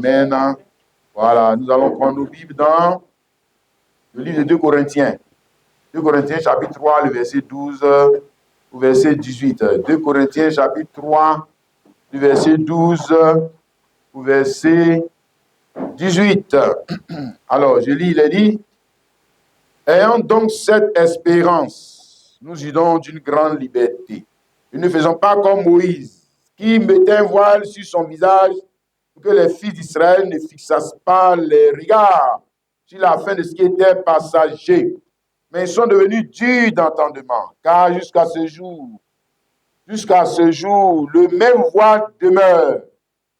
Amen. Voilà, nous allons prendre nos Bibles dans le livre de 2 Corinthiens. 2 Corinthiens chapitre 3, le verset 12 au verset 18. 2 Corinthiens chapitre 3, du verset 12 au verset 18. Alors, je lis, il est dit, « Ayant donc cette espérance, nous usons d'une grande liberté. Et ne faisons pas comme Moïse, qui mettait un voile sur son visage, pour que les fils d'Israël ne fixassent pas les regards sur la fin de ce qui était passager. Mais ils sont devenus durs d'entendement, car jusqu'à ce jour, le même voile demeure.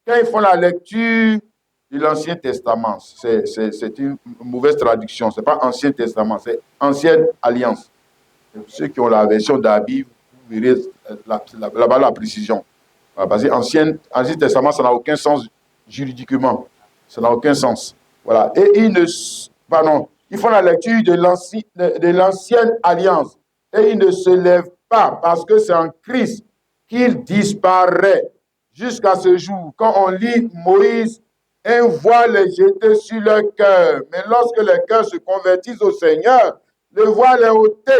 Quand ils font la lecture de l'Ancien Testament, c'est une mauvaise traduction, ce n'est pas Ancien Testament, c'est Ancienne Alliance. Ceux qui ont la version d'Abi, vous verrez là-bas la précision. Parce que l'Ancien Testament, ça n'a aucun sens juridiquement. Ça n'a aucun sens. Voilà. Et ils font la lecture de l'Ancienne Alliance. Et ils ne se lèvent pas parce que c'est en Christ qu'il disparaît. Jusqu'à ce jour, quand on lit Moïse, un voile est jeté sur leur cœur. Mais lorsque les cœurs se convertissent au Seigneur, le voile est ôté.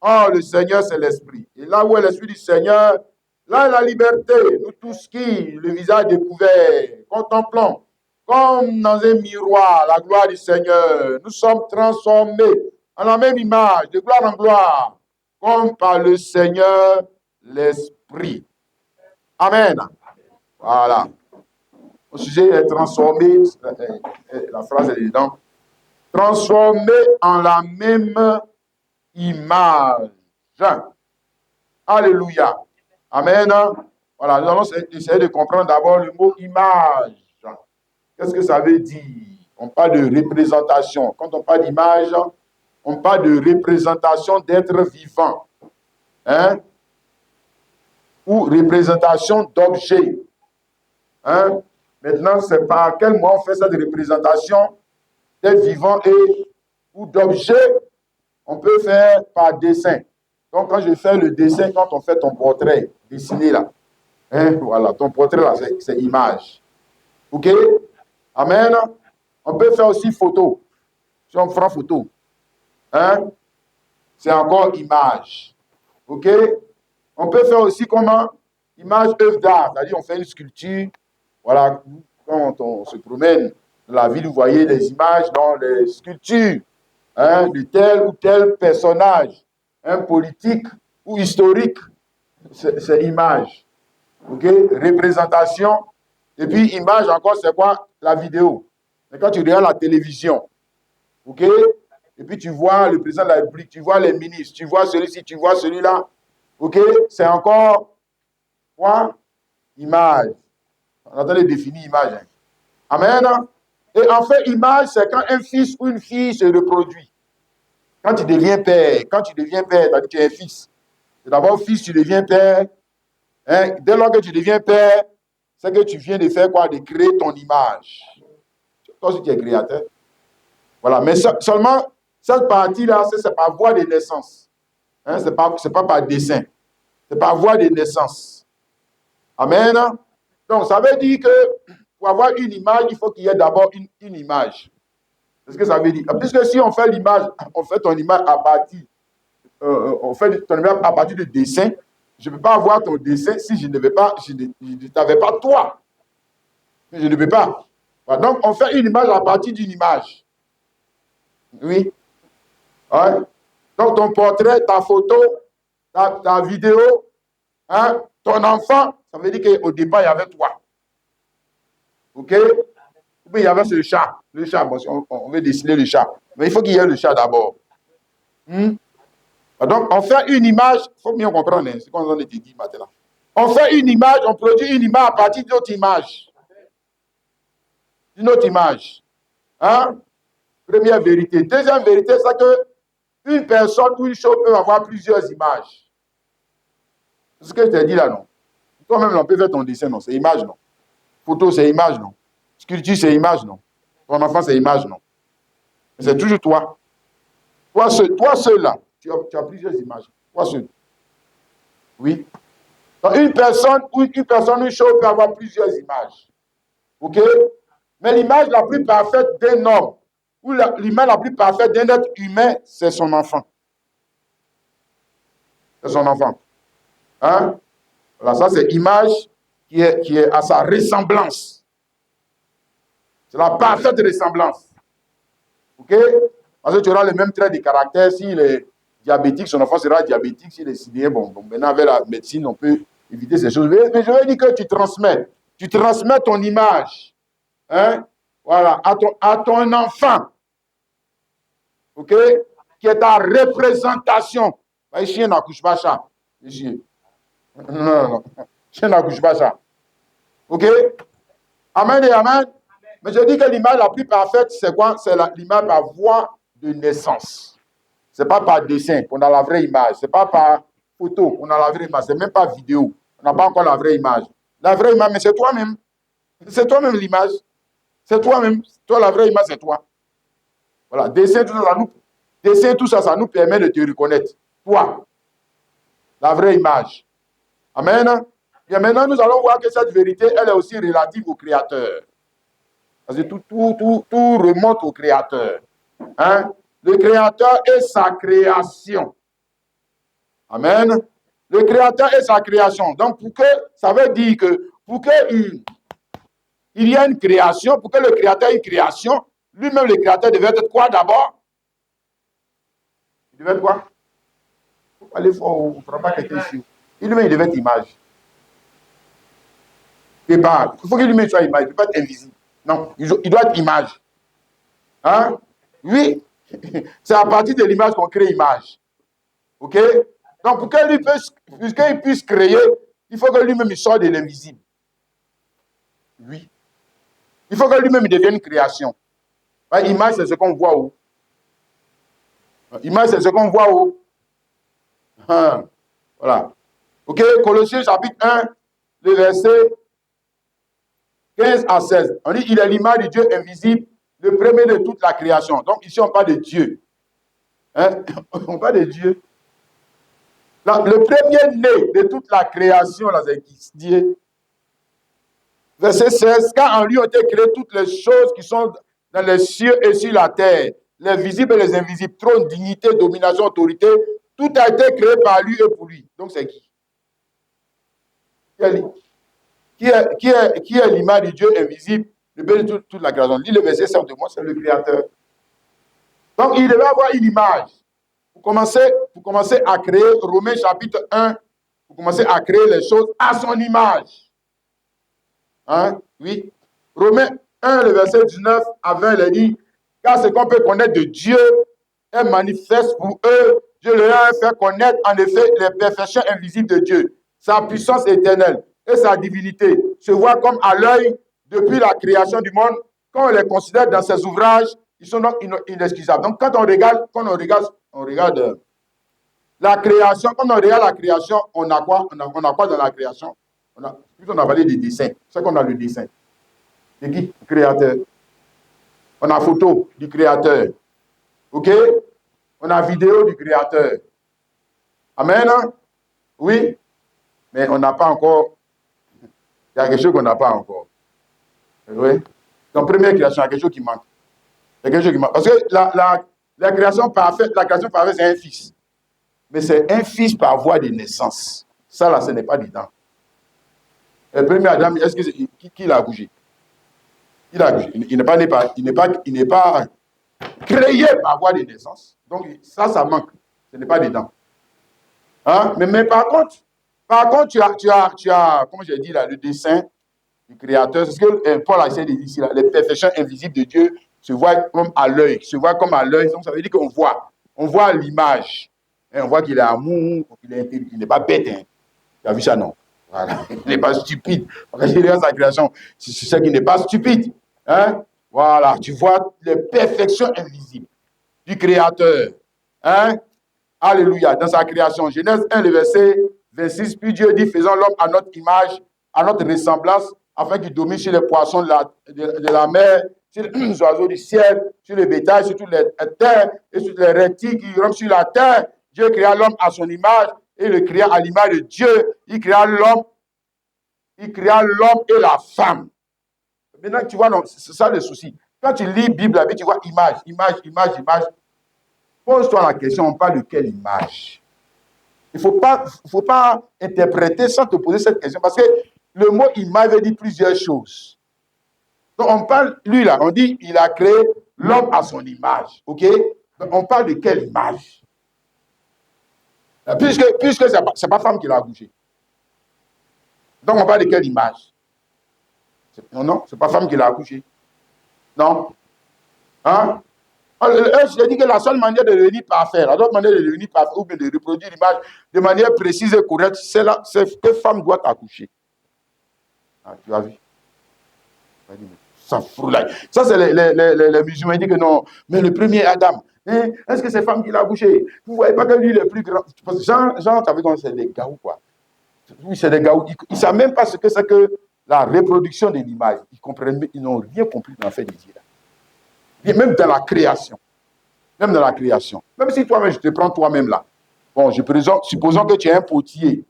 Oh, le Seigneur, c'est l'Esprit. Et là où est l'Esprit du Seigneur, là est la liberté. Nous tous qui, le visage découvert, contemplons, comme dans un miroir, la gloire du Seigneur, nous sommes transformés en la même image, de gloire en gloire, comme par le Seigneur, l'Esprit. Amen. Voilà. Au sujet est transformé, la phrase est dedans, transformé en la même image. Alléluia. Amen. Voilà, nous allons essayer de comprendre d'abord le mot image. Qu'est-ce que ça veut dire? On parle de représentation. Quand on parle d'image, on parle de représentation d'être vivant. Hein? Ou représentation d'objet. Hein? Maintenant, c'est par quel moyen on fait cette représentation d'être vivant ou d'objet? On peut faire par dessin. Donc, quand je fais le dessin, quand on fait ton portrait dessiné là, hein, voilà, ton portrait là, c'est image. OK? Amen. On peut faire aussi photo. Si on prend photo, hein, c'est encore image. OK? On peut faire aussi comment? Image œuvre d'art. C'est-à-dire, on fait une sculpture. Voilà, quand on se promène dans la ville, vous voyez des images dans les sculptures. Hein, de tel ou tel personnage, politique ou historique, c'est image. OK? Représentation. Et puis, image encore, c'est quoi? La vidéo. Mais quand tu regardes la télévision, OK? Et puis, tu vois le président de la République, tu vois les ministres, tu vois celui-ci, tu vois celui-là. OK? C'est encore quoi? Image. On entend les définir image. Hein. Amen. Et en fait, image, c'est quand un fils ou une fille se reproduit. Quand tu deviens père, c'est-à-dire que tu es un fils. C'est d'abord fils, tu deviens père. Hein? Dès lors que tu deviens père, c'est que tu viens de faire quoi? De créer ton image. Toi aussi, tu es créateur. Voilà. Mais seulement, cette partie-là, c'est par voie de naissance. Hein? Ce n'est pas par dessin. C'est par voie de naissance. Amen. Donc, ça veut dire que pour avoir une image, il faut qu'il y ait d'abord une image. C'est ce que ça veut dire. Puisque si on fait l'image, on fait ton image à partir, on fait ton image à partir de dessin, je ne peux pas avoir ton dessin si je ne t'avais pas toi. Je ne peux pas. Donc, on fait une image à partir d'une image. Oui. Ouais. Donc, ton portrait, ta photo, ta vidéo, hein, ton enfant, ça veut dire qu'au départ, il y avait toi. OK? Puis, il y avait ce chat. Le chat, bon, on veut dessiner le chat. Mais il faut qu'il y ait le chat d'abord. Donc, on fait une image, il faut bien comprendre hein, ce qu'on a dit maintenant. On fait une image, on produit une image à partir d'une autre image. D'une autre image. Hein? Première vérité. Deuxième vérité, c'est que une personne ou une chose peut avoir plusieurs images. C'est ce que je t'ai dit là, non? Toi-même, on peut faire ton dessin, non? C'est image, non? Photo, c'est image, non? Sculpture, c'est image, non? Ton enfant, c'est image, non? Mais c'est toujours toi. Toi seul là, tu as plusieurs images. Toi seul. Oui. Donc, une personne, une chose peut avoir plusieurs images. OK? Mais l'image la plus parfaite d'un homme, ou l'image la plus parfaite d'un être humain, c'est son enfant. C'est son enfant. Hein? Voilà, ça c'est l'image qui est à sa ressemblance. C'est la parfaite ressemblance. Ok? Parce que tu auras le même trait de caractère. S'il est diabétique, son enfant sera diabétique. S'il est sidéré, bon, maintenant avec la médecine, on peut éviter ces choses. Mais je veux dire que tu transmets. Tu transmets ton image. Hein? Voilà, à ton enfant. Ok? Qui est ta représentation. Chien n'accouche pas ça. Non. Chien n'accouche pas ça. Ok? Amen et amen. Mais je dis que l'image la plus parfaite, c'est quoi? C'est l'image par voie de naissance. Ce n'est pas par dessin qu'on a la vraie image. Ce n'est pas par photo qu'on a la vraie image. Ce n'est même pas vidéo. On n'a pas encore la vraie image. La vraie image, mais c'est toi-même. C'est toi-même l'image. C'est toi-même. Toi, la vraie image, c'est toi. Voilà. Dessin, tout ça, ça nous permet de te reconnaître. Toi. La vraie image. Amen. Et maintenant, nous allons voir que cette vérité, elle est aussi relative au Créateur. Parce que tout remonte au Créateur. Hein? Le Créateur et sa création. Amen. Le Créateur et sa création. Donc, ça veut dire que pour qu'il y ait une création, pour que le Créateur ait une création, lui-même, le Créateur devait être quoi d'abord? Il devait être quoi? Il faut aller fort, on ne fera pas quelqu'un ici. Lui-même, il devait être image. Il faut que lui-même soit image. Il ne peut pas être invisible. Non, il doit être image. Hein? Oui, c'est à partir de l'image qu'on crée image. OK? Donc, pour qu'il puisse créer, il faut que lui-même il sorte de l'invisible. Oui. Il faut que lui-même devienne une création. Image, c'est ce qu'on voit où? Image, c'est ce qu'on voit où? Voilà. OK? Colossiens chapitre 1, le verset 15 à 16. On dit, il est l'image du Dieu invisible, le premier de toute la création. Donc, ici, on parle de Dieu. Hein? On parle de Dieu. Là, le premier-né de toute la création, là, c'est Dieu. Verset 16, car en lui ont été créées toutes les choses qui sont dans les cieux et sur la terre, les visibles et les invisibles, trône, dignité, domination, autorité, tout a été créé par lui et pour lui. Donc, c'est qui? Qui est l'image du Dieu invisible, le Dieu de toute la création? Lis le verset 7 de moi, c'est le Créateur. Donc, il devait avoir une image. Vous commencez à créer, Romains chapitre 1, vous commencez à créer les choses à son image. Hein? Oui. Romains 1, le verset 19 à 20, il dit, car ce qu'on peut connaître de Dieu est manifeste pour eux. Dieu leur a fait connaître en effet les perfections invisibles de Dieu, sa puissance éternelle et sa divinité se voient comme à l'œil depuis la création du monde. Quand on les considère dans ses ouvrages, ils sont donc inexcusables. Donc, quand on regarde la création, quand on regarde la création, on a quoi? On a quoi dans la création? On a parlé des dessins. C'est qu'on a le dessin. De qui? Le Créateur. On a photo du Créateur. OK? On a vidéo du Créateur. Amen? Oui? Mais on n'a pas encore. Il y a quelque chose qu'on n'a pas encore. Oui? Dans la première création, il y a quelque chose qui manque. Il y a quelque chose qui manque. Parce que la création parfaite, c'est un fils. Mais c'est un fils par voie de naissance. Ça, là, ce n'est pas dedans. Le premier Adam, est-ce que qui l'a accouché? Il a accouché. Il n'est pas créé par voie de naissance. Donc, ça manque. Ce n'est pas dedans. Hein? Mais par contre, tu as, comme j'ai dit là, le dessin du Créateur. C'est ce que Paul a essayé de dire ici, là. Les perfections invisibles de Dieu se voient comme à l'œil. Donc, ça veut dire qu'on voit. On voit l'image. On voit qu'il est amour, qu'il n'est pas bête. Hein. Tu as vu ça, non? Voilà. Il n'est pas stupide. Quand il regarde sa création, c'est ce qui n'est pas stupide. Hein? Voilà. Tu vois les perfections invisibles du Créateur. Hein? Alléluia. Dans sa création. Genèse 1, le verset 26. Puis Dieu dit, faisons l'homme à notre image, à notre ressemblance, afin qu'il domine sur les poissons de la mer, sur les oiseaux du ciel, sur les bétails, sur toutes les terres et sur les reptiles qui rampent sur la terre. Dieu créa l'homme à son image et le créa à l'image de Dieu. Il créa l'homme et la femme. maintenant, tu vois, non, c'est ça le souci. Quand tu lis Bible, la Bible, tu vois image, image, image, image. Pose-toi la question, on parle de quelle image? Il ne faut pas interpréter sans te poser cette question, parce que le mot image veut dire plusieurs choses. Donc, on parle, lui là, on dit, il a créé l'homme à son image, ok? Donc, on parle de quelle image? Puisque c'est pas femme qui l'a accouché. Donc, on parle de quelle image? Non, c'est pas femme qui l'a accouché. Non? Hein? Je dis que la seule manière de devenir parfait, la seule manière de devenir parfait, ou bien de reproduire l'image de manière précise et correcte, c'est que femme doit accoucher. Ah, tu as vu? Ça c'est les musulmans, ils disent que non, mais le premier Adam, hein, est-ce que c'est femme qui l'a accouché? Vous ne voyez pas que lui, le plus grand. Parce que Jean, tu vu comment c'est des gaous, quoi. Oui, c'est des gaous. Ils ne savent même pas ce que c'est que la reproduction de l'image. Ils n'ont rien compris dans le fait de dire. Même dans la création. Même dans la création. Même si toi-même, je te prends toi-même là. Bon, supposons que tu es un potier,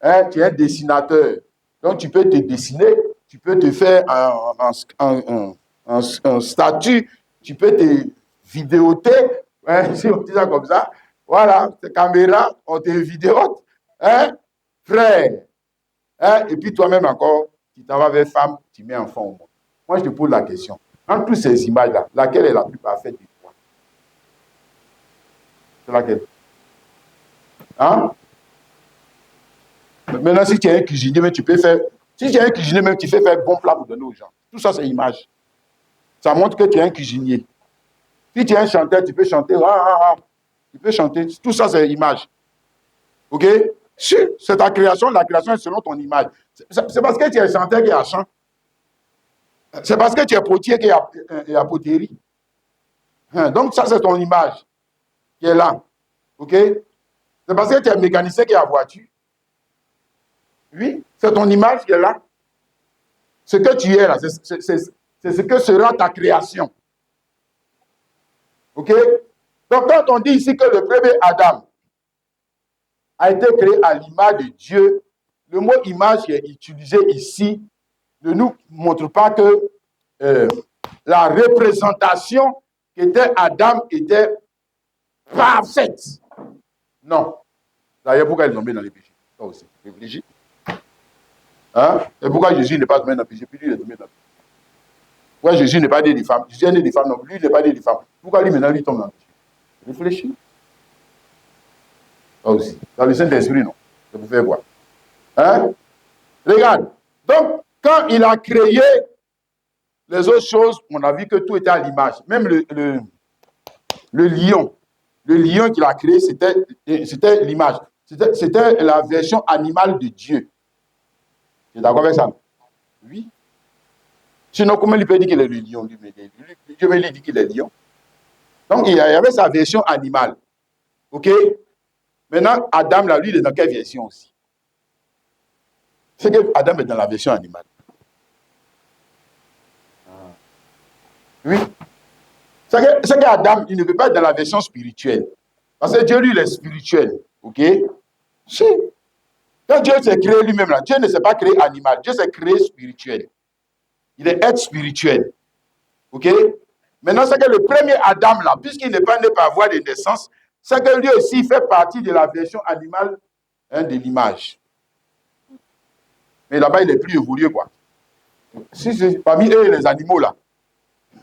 hein, tu es un dessinateur. Donc, tu peux te dessiner, tu peux te faire un statut, tu peux te vidéoter, hein, si on dit ça comme ça. Voilà, tes caméras, on te vidéote, hein, frère. Hein, et puis toi-même encore, tu t'en vas vers femme, tu mets enfant au monde. Moi, je te pose la question. Entre toutes ces images-là, laquelle est la plus parfaite de toi? C'est laquelle? Hein? Maintenant, si tu es un cuisinier, même tu peux faire. Si tu es un cuisinier, même tu fais faire bon plat pour donner aux gens. Tout ça, c'est image. Ça montre que tu es un cuisinier. Si tu es un chanteur, tu peux chanter. Tu peux chanter. Tout ça, c'est image. OK? Si c'est ta création, la création est selon ton image. C'est parce que tu es chanteur qu'il y a chant. C'est parce que tu es potier qu'il y a poterie. Donc, ça, c'est ton image qui est là. OK? C'est parce que tu es mécanicien qu'il y a voiture. Oui, c'est ton image qui est là. Ce que tu es là, c'est ce que sera ta création. OK? Donc, quand on dit ici que le premier Adam a été créé à l'image de Dieu, le mot image qui est utilisé ici ne nous montre pas que la représentation qu'était Adam était parfaite. Non. D'ailleurs, pourquoi ils ont mis dans les péchés? Ça aussi. Réfléchis. Hein? Et pourquoi Jésus n'est pas tombé dans le péché, puis lui, il est tombé dans le péché? Pourquoi Jésus n'est pas né des femmes? Jésus est né des femmes, non, lui, il n'est pas né des femmes. Pourquoi lui, maintenant, lui tombe dans le péché? Réfléchis. Ça aussi. Dans le Saint-Esprit, non. Ça vous fait quoi? Hein? Regarde. Donc, quand il a créé les autres choses, on a vu que tout était à l'image. Même le lion. Le lion qu'il a créé, c'était l'image. C'était la version animale de Dieu. Tu es d'accord avec ça? Oui. Sinon, comment il peut dire qu'il est le lion? Dieu me dit qu'il est lion. Donc, il y avait sa version animale. OK? Maintenant, Adam, là, lui, il est dans quelle version aussi? C'est que Adam est dans la version animale. Oui. C'est que Adam, il ne peut pas être dans la version spirituelle. Parce que Dieu, lui, il est spirituel. OK? Si. Quand Dieu s'est créé lui-même, là, Dieu ne s'est pas créé animal. Dieu s'est créé spirituel. Il est être spirituel. OK? Maintenant, c'est que le premier Adam, là, puisqu'il n'est pas né par voie de naissance, c'est que lui aussi fait partie de la version animale, hein, de l'image. Mais là-bas, il est plus évolué, quoi. Si c'est parmi eux, les animaux, là.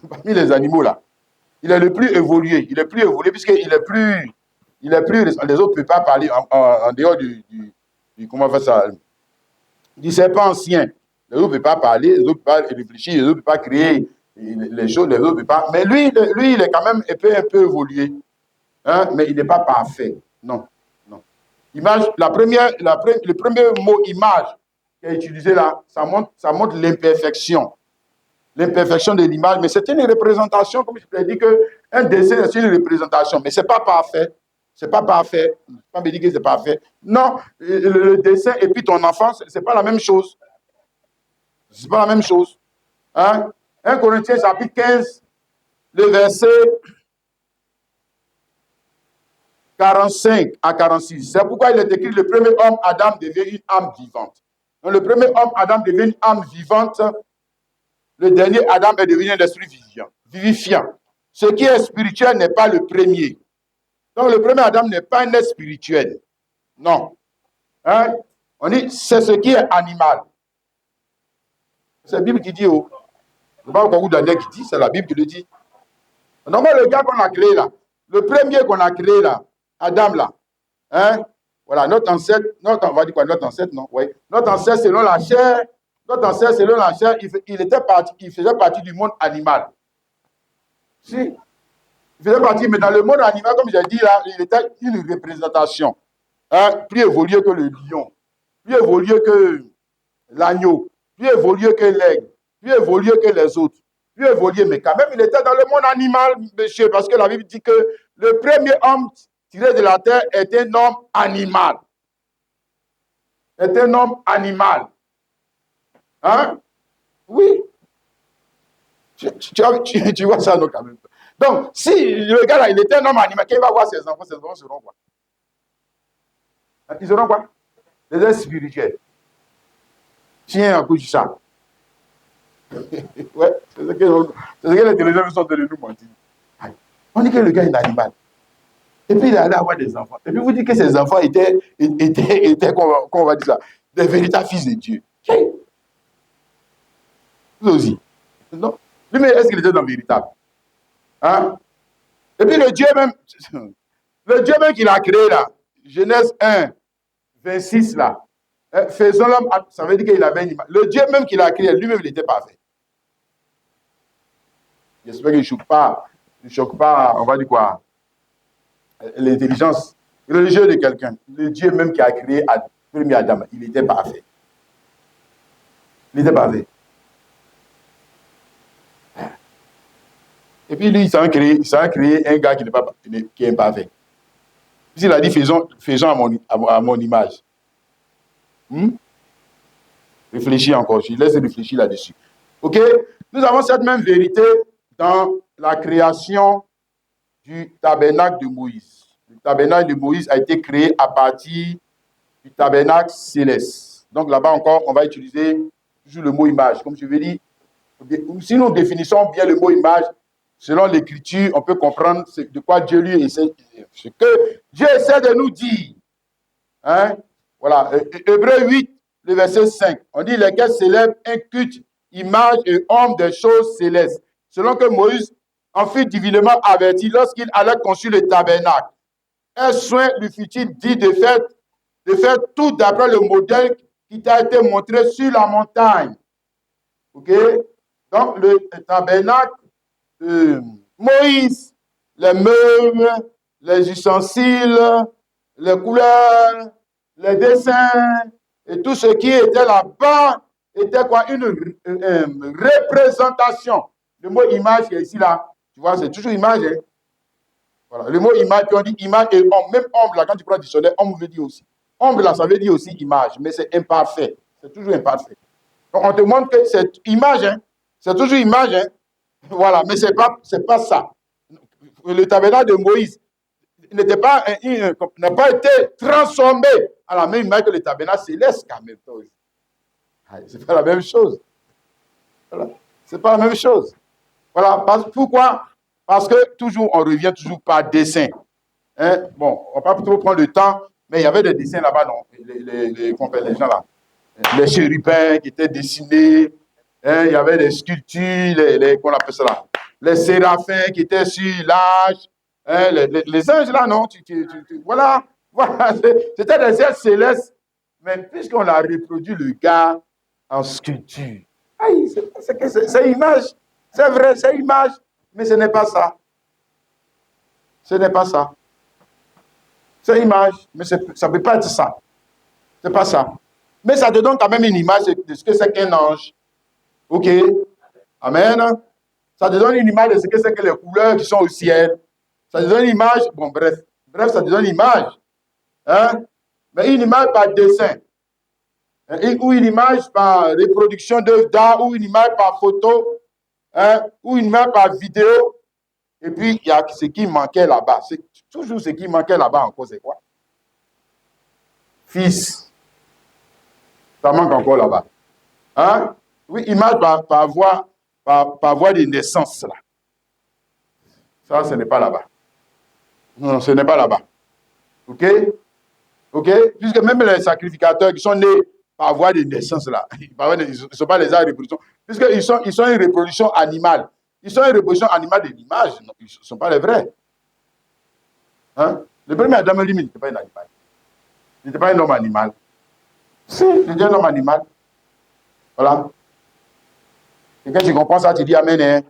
Parmi les animaux, là. Il est le plus évolué. Il est plus évolué puisqu'il est plus. Les autres ne peuvent pas parler en dehors du comment on fait ça? Du serpent ancien. Les autres ne peuvent pas parler, les autres ne peuvent pas réfléchir, les autres ne peuvent pas créer les choses, les autres ne peuvent pas. Mais lui, il est quand même un peu évolué. Hein? Mais il n'est pas parfait. Non. Non. Image, le premier mot image qui est utilisé là, ça montre l'imperfection. L'imperfection de l'image, mais c'est une représentation, comme je l'ai dit, qu'un dessin, c'est une représentation, mais ce n'est pas parfait. C'est pas parfait. Je ne vais pas me dire que c'est parfait. Non, le dessin et puis ton enfant, ce n'est pas la même chose. Ce n'est pas la même chose. Hein? 1 Corinthiens chapitre 15, le verset 45 à 46. C'est pourquoi il est écrit, le premier homme, Adam, devient une âme vivante. Donc, le premier homme, Adam, devient une âme vivante le dernier Adam est devenu un esprit vivifiant. Ce qui est spirituel n'est pas le premier. Donc le premier Adam n'est pas un être spirituel. Non. Hein? On dit, c'est ce qui est animal. C'est la Bible qui dit, oh. Ce n'est pas beaucoup d'années qui dit, c'est la Bible qui le dit. Donc le gars qu'on a créé là, le premier qu'on a créé là, Adam là, hein? Voilà, notre ancêtre, on va dire quoi, notre ancêtre, non? Oui. Notre ancêtre selon la chair, il faisait partie du monde animal. Si, il faisait partie, mais dans le monde animal, comme j'ai dit là, il était une représentation. Hein? Plus évolué que le lion, plus évolué que l'agneau, plus évolué que l'aigle, plus évolué que les autres, plus évolué, mais quand même, il était dans le monde animal, monsieur, parce que la Bible dit que le premier homme tiré de la terre est un homme animal. Est un homme animal. Hein? Oui. Tu vois ça, non, quand même. Donc, si le gars là, il était un homme animal, qu'il va voir ses enfants seront quoi? Ils seront quoi? Des êtres spirituels. Tiens, un coup de ça. Ouais, c'est ce que les télévisions sont de nous mentir. On dit que le gars est un animal. Et puis il est allé avoir des enfants. Et puis vous dites que ces enfants étaient comment on va dire ça, des véritables fils de Dieu. Vous aussi. Non. Lui, mais est-ce qu'il était dans le véritable? Hein? Et puis le Dieu même qu'il a créé là, Genèse 1, 26 là, faisons l'homme, ça veut dire qu'il avait une image. Le Dieu même qu'il a créé, lui-même, il n'était pas fait. J'espère qu'il ne choque pas, on va dire quoi, l'intelligence religieuse de quelqu'un. Le Dieu même qui a créé le premier Adam, il n'était pas fait. Il n'était pas fait. Et puis lui, il s'en créé un gars qui n'est pas fait. Puis il a dit, faisons à mon image. Réfléchis encore, je laisse réfléchir là-dessus. Ok? Nous avons cette même vérité dans la création du tabernacle de Moïse. Le tabernacle de Moïse a été créé à partir du tabernacle céleste. Donc là-bas encore, on va utiliser toujours le mot image. Comme je veux dire, si nous définissons bien le mot image, selon l'écriture, on peut comprendre de quoi Dieu lui essaie, ce que Dieu essaie de nous dire. Hein? Voilà, Hébreux 8, le verset 5. On dit, lesquels célèbrent un culte, image et homme des choses célestes. Selon que Moïse en fut divinement averti lorsqu'il allait construire le tabernacle. Un soin lui fut-il dit de faire tout d'après le modèle qui t'a été montré sur la montagne. Ok? Donc, le tabernacle, Moïse, les meubles, les ustensiles, les couleurs, les dessins, et tout ce qui était là-bas était quoi? Une représentation. Le mot image qui est ici, là, tu vois, c'est toujours image. Hein? Voilà. Le mot image, puis on dit image et homme. Même homme, là, quand tu prends le dictionnaire, homme veut dire aussi. Homme, là, ça veut dire aussi image, mais c'est imparfait. C'est toujours imparfait. Donc, on te montre que cette image, hein, c'est toujours image, hein? Voilà, mais c'est pas ça. Le tabernacle de Moïse n'a pas été transformé à la même image que le tabernacle céleste quand même. C'est pas la même chose. Voilà. C'est pas la même chose. Voilà. Pourquoi? Parce que toujours, on revient toujours par dessin. Hein? Bon, on va pas trop prendre le temps, mais il y avait des dessins là-bas, non? Les gens là. Les chérubins qui étaient dessinés. Hein? Il y avait des sculptures, qu'on appelle ça là. Les séraphins qui étaient sur l'âge. Hein? Les anges là, non? Voilà. C'était des êtres célestes. Mais puisqu'on a reproduit le gars en sculpture, c'est image. C'est vrai, c'est image. Mais ce n'est pas ça. Ce n'est pas ça. C'est image, mais ça ne peut pas être ça. Ce n'est pas ça. Mais ça te donne quand même une image de ce que c'est qu'un ange. Ok? Amen. Ça te donne une image de ce que c'est que les couleurs qui sont au ciel. Ça te donne une image. Bon, bref, ça te donne une image. Hein? Mais une image par dessin. Ou une image par reproduction d'œuvres d'art, ou une image par photo, hein? Ou une image par vidéo. Et puis, il y a ce qui manquait là-bas. C'est toujours ce qui manquait là-bas encore, c'est quoi? Fils. Ça manque encore là-bas. Hein? Oui, image par voix. par voie de naissance, là. Ça, ce n'est pas là-bas. Non, ce n'est pas là-bas. OK? OK? Puisque même les sacrificateurs qui sont nés par voie de naissance, là, ils ne sont pas les arts de reproduction. Puisqu'ils sont une reproduction animale. Ils sont une reproduction animale de l'image. Ils ne sont pas les vrais. Hein? Le premier Adam, lui, il n'était pas un animal. Il n'était pas un homme animal. Si, il était un homme animal. Voilà. Et quand tu comprends ça, tu dis Amen. Hein?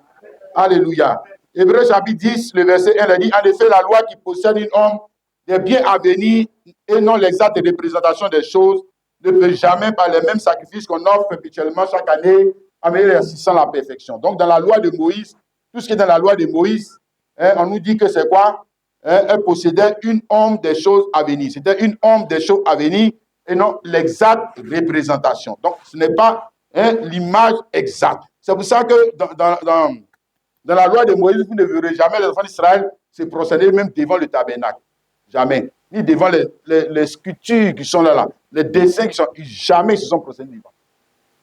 Alléluia. Hébreux chapitre 10, le verset 1, il dit, en effet, la loi qui possède une homme des biens à venir et non l'exacte représentation des choses ne peut jamais, par les mêmes sacrifices qu'on offre perpétuellement chaque année, amener l'exercice à la perfection. Donc, dans la loi de Moïse, tout ce qui est dans la loi de Moïse, hein, on nous dit que c'est quoi? Hein, elle possédait une homme des choses à venir. C'était une homme des choses à venir et non l'exacte représentation. Donc, ce n'est pas l'image exacte. C'est pour ça que dans la loi de Moïse, vous ne verrez jamais les enfants d'Israël se procéder même devant le tabernacle. Jamais. Ni devant les sculptures qui sont là, les dessins qui sont... Jamais ils se sont procédés devant.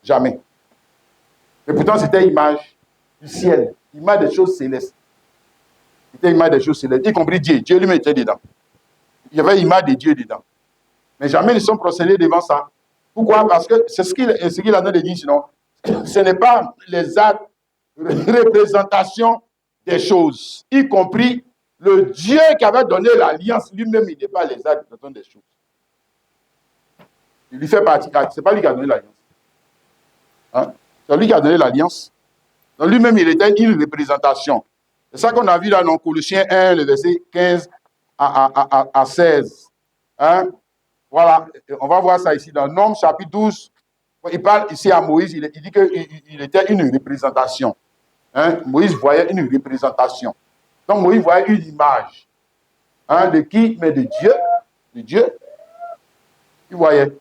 Jamais. Et pourtant, c'était l'image du ciel, l'image des choses célestes. C'était l'image des choses célestes, y compris Dieu. Dieu lui-même était dedans. Il y avait l'image de Dieu dedans. Mais jamais ils sont procédés devant ça. Pourquoi? Parce que c'est ce qu'il a donné de dire, sinon, ce n'est pas les actes représentation des choses, y compris le Dieu qui avait donné l'alliance lui-même, il n'est pas les actes des choses. Il lui fait partie, c'est pas lui qui a donné l'alliance. Hein? C'est lui qui a donné l'alliance. Donc lui-même, il était une représentation. C'est ça qu'on a vu là dans Colossiens 1, le verset 15 à 16. Hein? Voilà, on va voir ça ici dans Nombres chapitre 12. Il parle ici à Moïse, il dit qu'il était une représentation. Hein? Moïse voyait une représentation. Donc Moïse voyait une image. Hein? De qui? Mais de Dieu. De Dieu. Il voyait.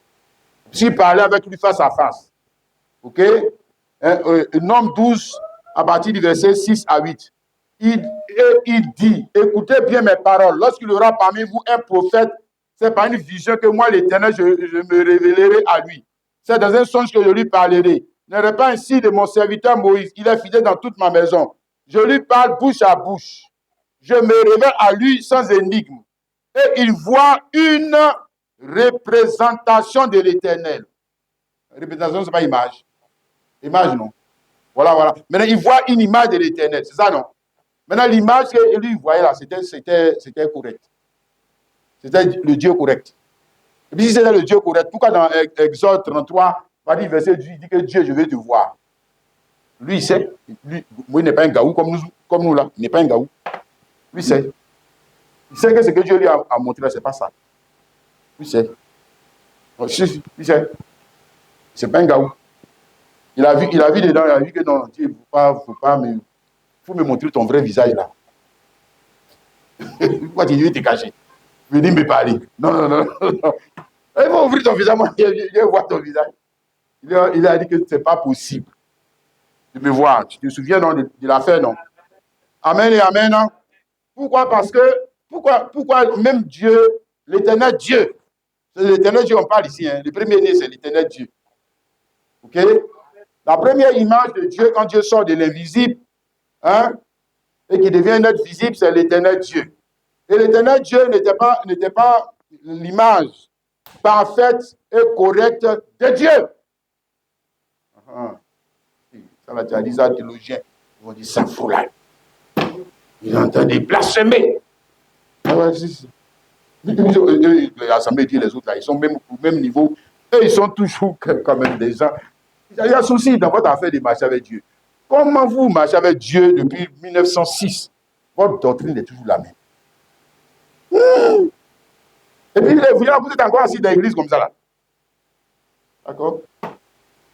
S'il parlait avec lui face à face. OK? Hein? Nombre 12, à partir du verset 6 à 8. Il dit, écoutez bien mes paroles. Lorsqu'il y aura parmi vous un prophète, c'est par une vision que moi, l'Éternel, je me révélerai à lui. C'est dans un songe que je lui parlerai. N'est pas ainsi de mon serviteur Moïse. Il est fidèle dans toute ma maison. Je lui parle bouche à bouche. Je me révèle à lui sans énigme. Et il voit une représentation de l'Éternel. Représentation, ce n'est pas image. Image, non. Voilà. Maintenant, il voit une image de l'Éternel. C'est ça, non? Maintenant, l'image que lui voyait là, c'était correct. C'était le Dieu correct. Et puis si c'était le Dieu correct, pourquoi dans Exode 33, verset 10, il dit que Dieu, je vais te voir. Lui, il sait. Lui, il n'est pas un gaou comme nous là. Il n'est pas un gaou. Lui, il sait. Il sait que ce que Dieu lui a montré, ce n'est pas ça. Lui, il sait. Il sait. Ce n'est pas un gaou. Il a vu dedans, il a vu que non, Dieu, il faut me montrer ton vrai visage là. Pourquoi tu veux te cacher? Venez me parler. Non. Il faut ouvrir ton visage, moi, je vais voir ton visage. Il a dit que ce n'est pas possible de me voir. Tu te souviens non, de l'affaire, non? Amen et amen. Non? Pourquoi? Parce que, pourquoi même Dieu, l'éternel Dieu, c'est l'éternel Dieu, on parle ici, hein, le premier-né, c'est l'éternel Dieu. OK? La première image de Dieu, quand Dieu sort de l'invisible, hein, et qui devient un être visible, c'est l'éternel Dieu. Et l'éternel Dieu n'était pas l'image parfaite et correcte de Dieu. Ça va déjà dit ça, théologiens. Ils vont dire ça, fou là. Ils entendent blasphémer. L'Assemblée dit les autres là, ils sont même au même niveau. Et ils sont toujours quand même des gens. Il y a un souci dans votre affaire de marcher avec Dieu. Comment vous marchez avec Dieu depuis 1906? Votre doctrine est toujours la même. Et puis, vous êtes encore assis dans l'église comme ça là. D'accord?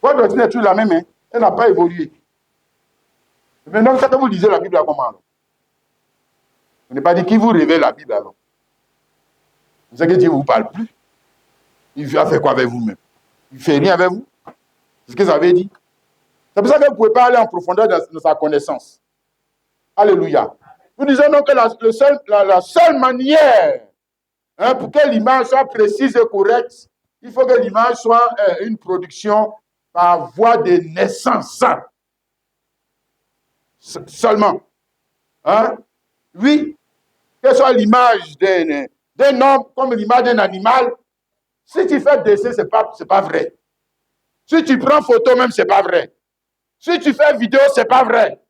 Votre doctrine est toujours la même, hein? Elle n'a pas évolué. Maintenant, quand vous lisez la Bible, à comment? Vous n'avez pas dit qui vous révèle la Bible alors? Vous savez que Dieu ne vous parle plus. Il va faire quoi avec vous-même? Il ne fait rien avec vous. C'est ce que ça veut dire. C'est pour ça que vous ne pouvez pas aller en profondeur dans sa connaissance. Alléluia. Nous disons donc que la seule manière pour que l'image soit précise et correcte, il faut que l'image soit une production par voie de naissance. seulement. Hein? Oui, que ce soit l'image d'un homme comme l'image d'un animal, si tu fais dessin, ce n'est pas vrai. Si tu prends photo même, ce n'est pas vrai. Si tu fais vidéo, ce n'est pas vrai.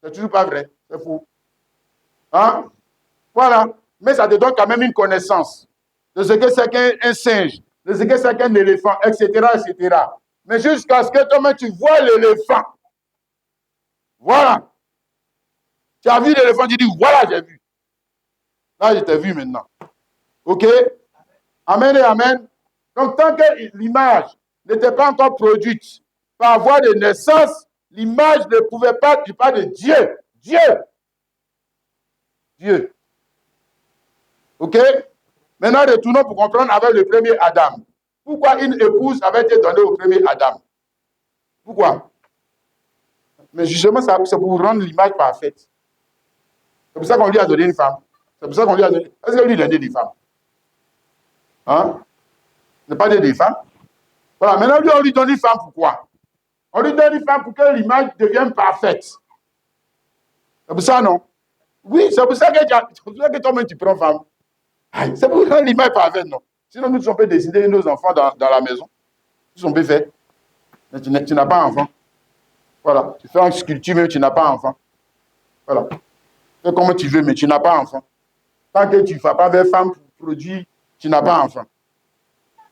C'est toujours pas vrai. C'est fou. Hein? Voilà. Mais ça te donne quand même une connaissance de ce que c'est qu'un singe, de ce que c'est qu'un éléphant, etc., etc. Mais jusqu'à ce que toi-même tu vois l'éléphant. Voilà. Tu as vu l'éléphant, tu dis, voilà, j'ai vu. Là, je t'ai vu maintenant. OK? Amen et amen. Donc, tant que l'image n'était pas encore produite par voie de naissance, l'image ne pouvait pas, tu parles de Dieu. Dieu. OK? Maintenant, retournons pour comprendre avec le premier Adam. Pourquoi une épouse avait été donnée au premier Adam? Pourquoi? Mais justement, c'est pour rendre l'image parfaite. C'est pour ça qu'on lui a donné une femme. C'est pour ça qu'on lui a donné. Est-ce que lui, il a donné des femmes? Hein? Il n'a pas donné des femmes. Voilà, maintenant, lui, on lui donne une femme pourquoi? On lui donne une femme pour que l'image devienne parfaite. C'est pour ça, non? Oui, c'est pour ça que toi-même, tu prends femme. C'est pour rendre l'image parfaite, non? Sinon, nous, on peut décider nos enfants dans la maison. Tout on peut faire. Mais tu n'as pas enfant. Voilà. Tu fais une sculpture, mais tu n'as pas enfant. Voilà. Fais comme tu veux, mais tu n'as pas enfant. Tant que tu ne vas pas vers femme produit, tu n'as pas enfant.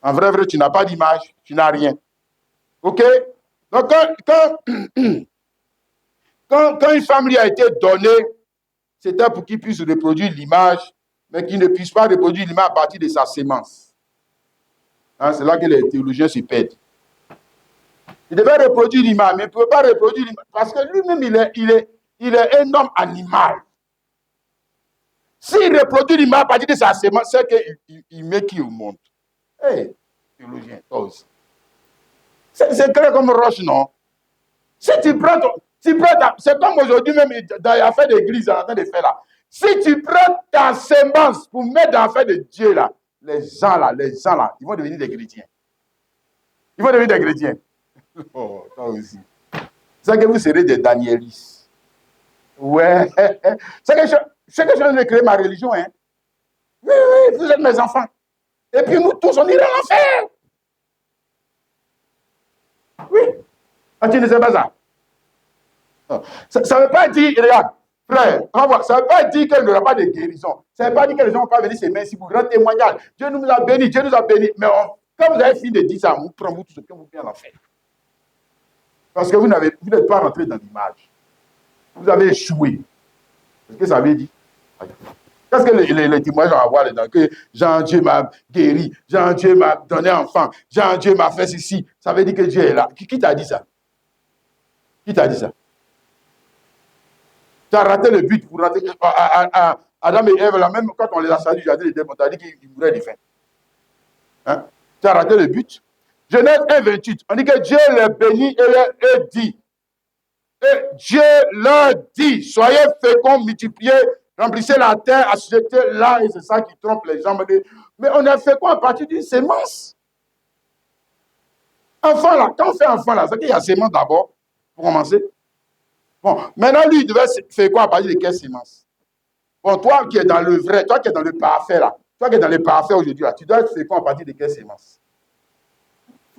En vrai, tu n'as pas d'image, tu n'as rien. OK? Donc, quand une femme lui a été donnée, c'était pour qu'il puisse reproduire l'image, mais qu'il ne puisse pas reproduire l'image à partir de sa sémence. Hein, c'est là que les théologiens se perdent. Il devait reproduire l'image, mais il ne pouvait pas reproduire l'image, parce que lui-même, il est un homme animal. S'il reproduit l'image à partir de sa sémence, c'est qu'il met qui au monde? Hey, théologien, toi aussi. C'est clair comme roche, non? Si tu prends c'est comme aujourd'hui même dans l'affaire d'église, en train de faire là. Si tu prends ta sémence pour mettre dans l'affaire de Dieu là, les gens là, ils vont devenir des chrétiens. Ils vont devenir des chrétiens. Oh, toi aussi. C'est que vous serez des Danielis. Ouais. C'est que je viens de créer ma religion, hein. Oui, vous êtes mes enfants. Et puis nous tous, on ira en enfer. Oui. Ah, tu ne sais pas ça? Ça ne veut pas dire, regarde, frère, ça ne veut pas dire qu'il n'y aura pas de guérison. Ça ne veut pas dire que les gens ne vont pas venir se mettre ici pour grand témoignage. Dieu nous a bénis, Dieu nous a bénis. Mais quand vous avez fini de dire ça, vous prenez tout ce que vous venez en faire. Parce que vous n'êtes pas rentré dans l'image. Vous avez échoué. C'est ce que ça veut dire. Qu'est-ce que les témoignages vont avoir là-dedans? Que Jean-Dieu m'a guéri, Jean-Dieu m'a donné enfant, Jean-Dieu m'a fait ceci. Ça veut dire que Dieu est là. Qui t'a dit ça? Qui t'a dit ça? Tu as raté le but pour rater. Adam et Ève, là, même quand on les a salués, on t'a dit qu'ils mouraient de faim. Hein? Tu as raté le but. Genèse 1:28, on dit que Dieu les bénit et leur dit. Et Dieu leur dit, soyez féconds, multipliez, remplissez la terre, assujettez-la, et c'est ça qui trompe les gens. Mais on est fécond à partir d'une sémence. Enfant là, quand on fait enfant là, c'est qu'il y a sémence d'abord, pour commencer. Bon, maintenant lui, il devait faire quoi à partir de quelle sémence? Bon, toi qui es dans le vrai, toi qui es dans le parfait là, toi qui es dans le parfait aujourd'hui là, tu dois être fécond à partir de quelle sémence?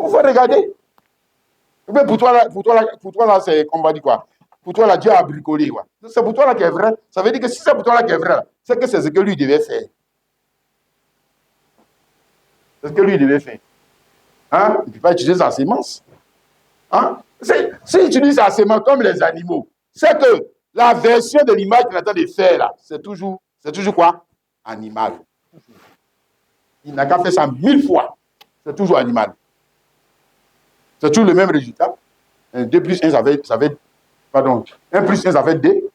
Il faut regarder. Mais pour toi là, c'est, on va dire quoi? Pour toi là, Dieu a bricolé. Ouais. C'est pour toi là qui est vrai. Ça veut dire que si c'est pour toi là qui est vrai, c'est que c'est ce que lui devait faire. C'est ce que lui devait faire. Hein? Il ne peut pas utiliser sa sémence. Hein? S'il utilise sa sémence comme les animaux, c'est que la version de l'image qu'il est en train de faire là, c'est toujours quoi? Animal. Il n'a qu'à faire ça 1000 fois. C'est toujours animal. C'est toujours le même résultat. 2 plus 1, ça fait pardon, 1 plus 1, ça fait 2.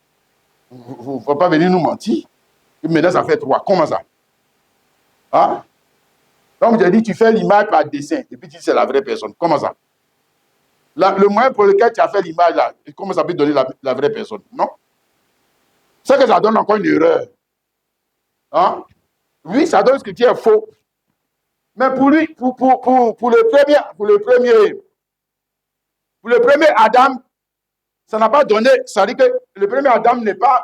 Il ne faut pas venir nous mentir. Et maintenant, ça fait 3. Comment ça? Hein? Donc, j'ai dit, tu fais l'image par dessin, et puis tu dis c'est la vraie personne. Comment ça? Le moyen pour lequel tu as fait l'image, là, comment ça peut donner la vraie personne? Non? C'est que ça donne encore une erreur. Hein? Oui, ça donne ce qui est faux. Mais pour lui, pour le premier Adam, ça n'a pas donné, ça dit que le premier Adam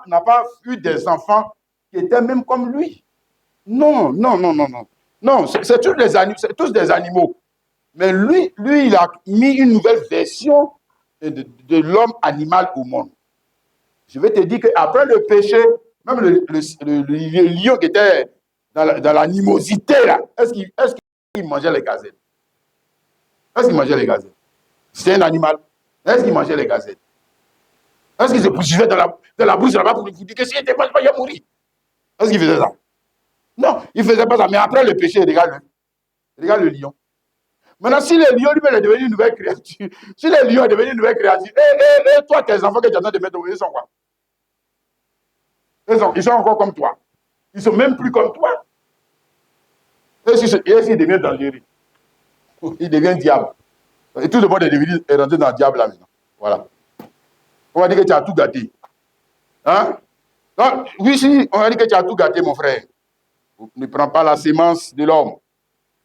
n'a pas eu des enfants qui étaient même comme lui. Non, non, non, non, non. Non, c'est tous des animaux. Mais lui, il a mis une nouvelle version de l'homme animal au monde. Je vais te dire qu'après le péché, même le lion qui était dans l'animosité, là, est-ce qu'il mangeait les gazelles? Est-ce qu'il mangeait les gazelles? C'est un animal. Est-ce qu'il mangeait les gazelles? Est-ce qu'il se poursuivait dans la bouche là-bas pour dire que s'il était pas, il va mourir? Est-ce qu'il faisait ça? Non, il ne faisait pas ça. Mais après le péché, regarde le lion. Maintenant, si le lion lui-même est devenu une nouvelle créature, si le lion est devenu une nouvelle créature, et toi, tes enfants que tu es en train de mettre au milieu, ils sont quoi? Ils sont encore comme toi. Ils ne sont même plus comme toi. Et s'il devient dangereux, il devient diable. Et tout le monde est rentré dans le diable là maintenant. Voilà. On va dire que tu as tout gâté. Hein? Donc, oui, si, on va dire que tu as tout gâté, mon frère. Ne prends pas la sémence de l'homme.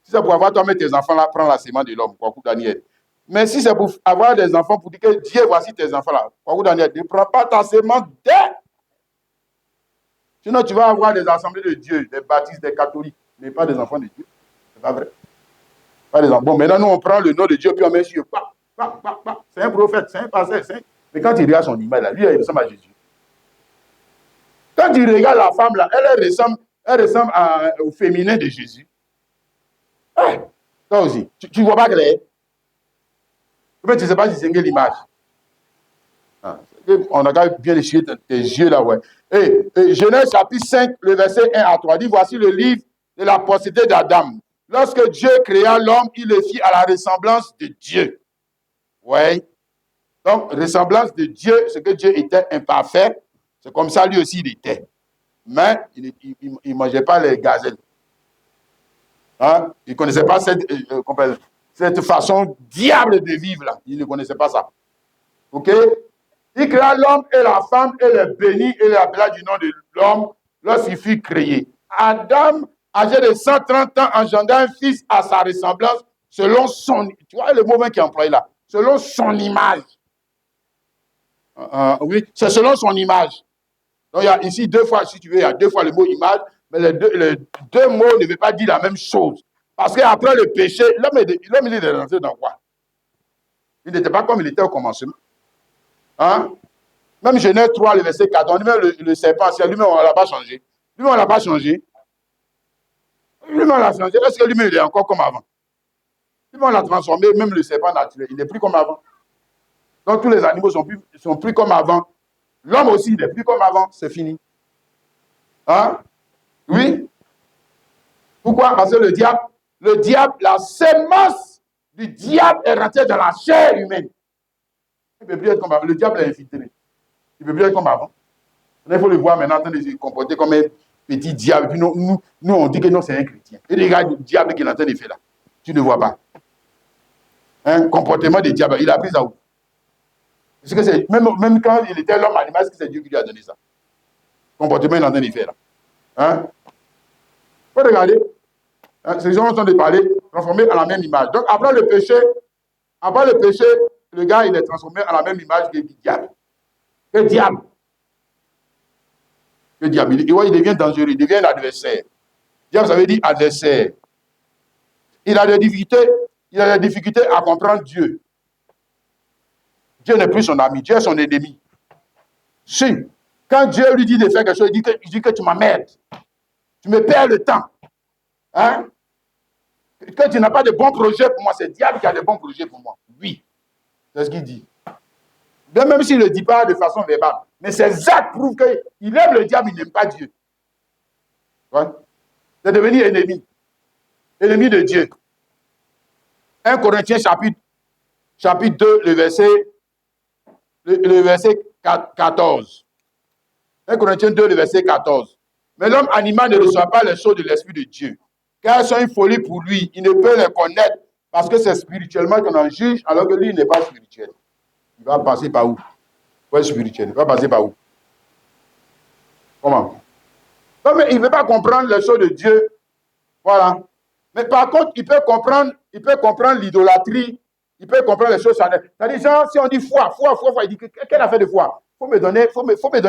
Si c'est pour avoir toi-même tes enfants là, prends la sémence de l'homme, quoi, Daniel. Mais si c'est pour avoir des enfants, pour dire que Dieu, voici tes enfants là, quoi, Daniel, ne prends pas ta sémence Sinon, tu vas avoir des assemblées de Dieu, des baptistes, des catholiques, mais pas des enfants de Dieu. C'est pas vrai. Pas des enfants. Bon, maintenant, nous, on prend le nom de Dieu, puis on met sur eux. C'est un prophète, c'est un pasteur. Mais quand il regarde son image, là, lui, il ressemble à Jésus. Quand tu regardes la femme, là, elle ressemble au féminin de Jésus. Hey, toi aussi, tu ne vois pas clair. Mais tu ne sais pas distinguer l'image. Ah, on a quand même bien essuyer tes yeux là, ouais. Et Genèse chapitre 5, le verset 1 à 3, dit voici le livre de la postérité d'Adam. Lorsque Dieu créa l'homme, il le fit à la ressemblance de Dieu. Oui. Donc, ressemblance de Dieu, c'est que Dieu était imparfait. C'est comme ça, lui aussi, il était. Mais il ne mangeait pas les gazelles. Hein? Il ne connaissait pas cette façon diable de vivre là. Il ne connaissait pas ça. OK? Il créa l'homme et la femme et les bénit et les appela du nom de l'homme lorsqu'il fut créé. Adam, âgé de 130 ans, engenda un fils à sa ressemblance selon son... Tu vois le mot qui est employé là? Selon son image. Oui, c'est selon son image. Donc, il y a ici deux fois, si tu veux, il y a deux fois le mot image, mais les deux mots ne veulent pas dire la même chose. Parce qu'après le péché, l'homme il est rentré dans quoi? Il n'était pas comme il était au commencement. Hein? Même Genèse 3, le verset 4, on dit même le serpent, c'est lui-même, on ne l'a pas changé. Lui-même, on ne l'a pas changé. Lui-même, on l'a changé. Est-ce que lui-même, il est encore comme avant? Lui-même, on l'a transformé, même le serpent naturel, il n'est plus comme avant. Donc, tous les animaux sont plus comme avant. L'homme aussi, il n'est plus comme avant. C'est fini. Hein? Oui? Pourquoi? Parce que le diable, la sémence du diable est rentrée dans la chair humaine. Il ne peut plus être comme avant. Le diable est infiltré. Il ne peut plus être comme avant. Il faut le voir maintenant en train de se comporter comme un petit diable. Puis nous, on dit que non, c'est un chrétien. Et regarde le diable qu'il est en train de faire là. Tu ne vois pas. Un comportement de diable, il a pris ça où? Parce que c'est, même quand il était l'homme animal, est-ce que c'est Dieu qui lui a donné ça? Comportement, il est en train de faire là. Hein? Il faut regarder. Hein? Ces gens sont en train de parler, transformés à la même image. Donc après le péché, le gars, il est transformé à la même image que le diable. Que diable. Le diable, il devient dangereux, il devient un adversaire. Diable, ça veut dire adversaire. Il a des difficultés à comprendre Dieu. Dieu n'est plus son ami, Dieu est son ennemi. Si, quand Dieu lui dit de faire quelque chose, il dit que tu m'emmerdes. Tu me perds le temps. Hein? Que tu n'as pas de bons projets pour moi, c'est le diable qui a de bons projets pour moi. Oui, c'est ce qu'il dit. Même s'il ne le dit pas de façon verbale. Mais ses actes prouvent qu'il aime le diable, il n'aime pas Dieu. Ouais. C'est devenu ennemi. Ennemi de Dieu. 1 Corinthiens chapitre 2, le verset 14. 1 Corinthiens 2, le verset 14. Mais l'homme animal ne reçoit pas les choses de l'Esprit de Dieu, car elles sont une folie pour lui. Il ne peut les connaître parce que c'est spirituellement qu'on en juge, alors que lui, il n'est pas spirituel. Il va passer par où? Pour être spirituel. Il va passer par où? Comment? Non, mais il ne veut pas comprendre les choses de Dieu. Voilà. Mais par contre, il peut comprendre l'idolâtrie Il peut comprendre les choses charnelles. C'est-à-dire, genre, si on dit foi, il dit, quelle affaire de foi? Faut me donner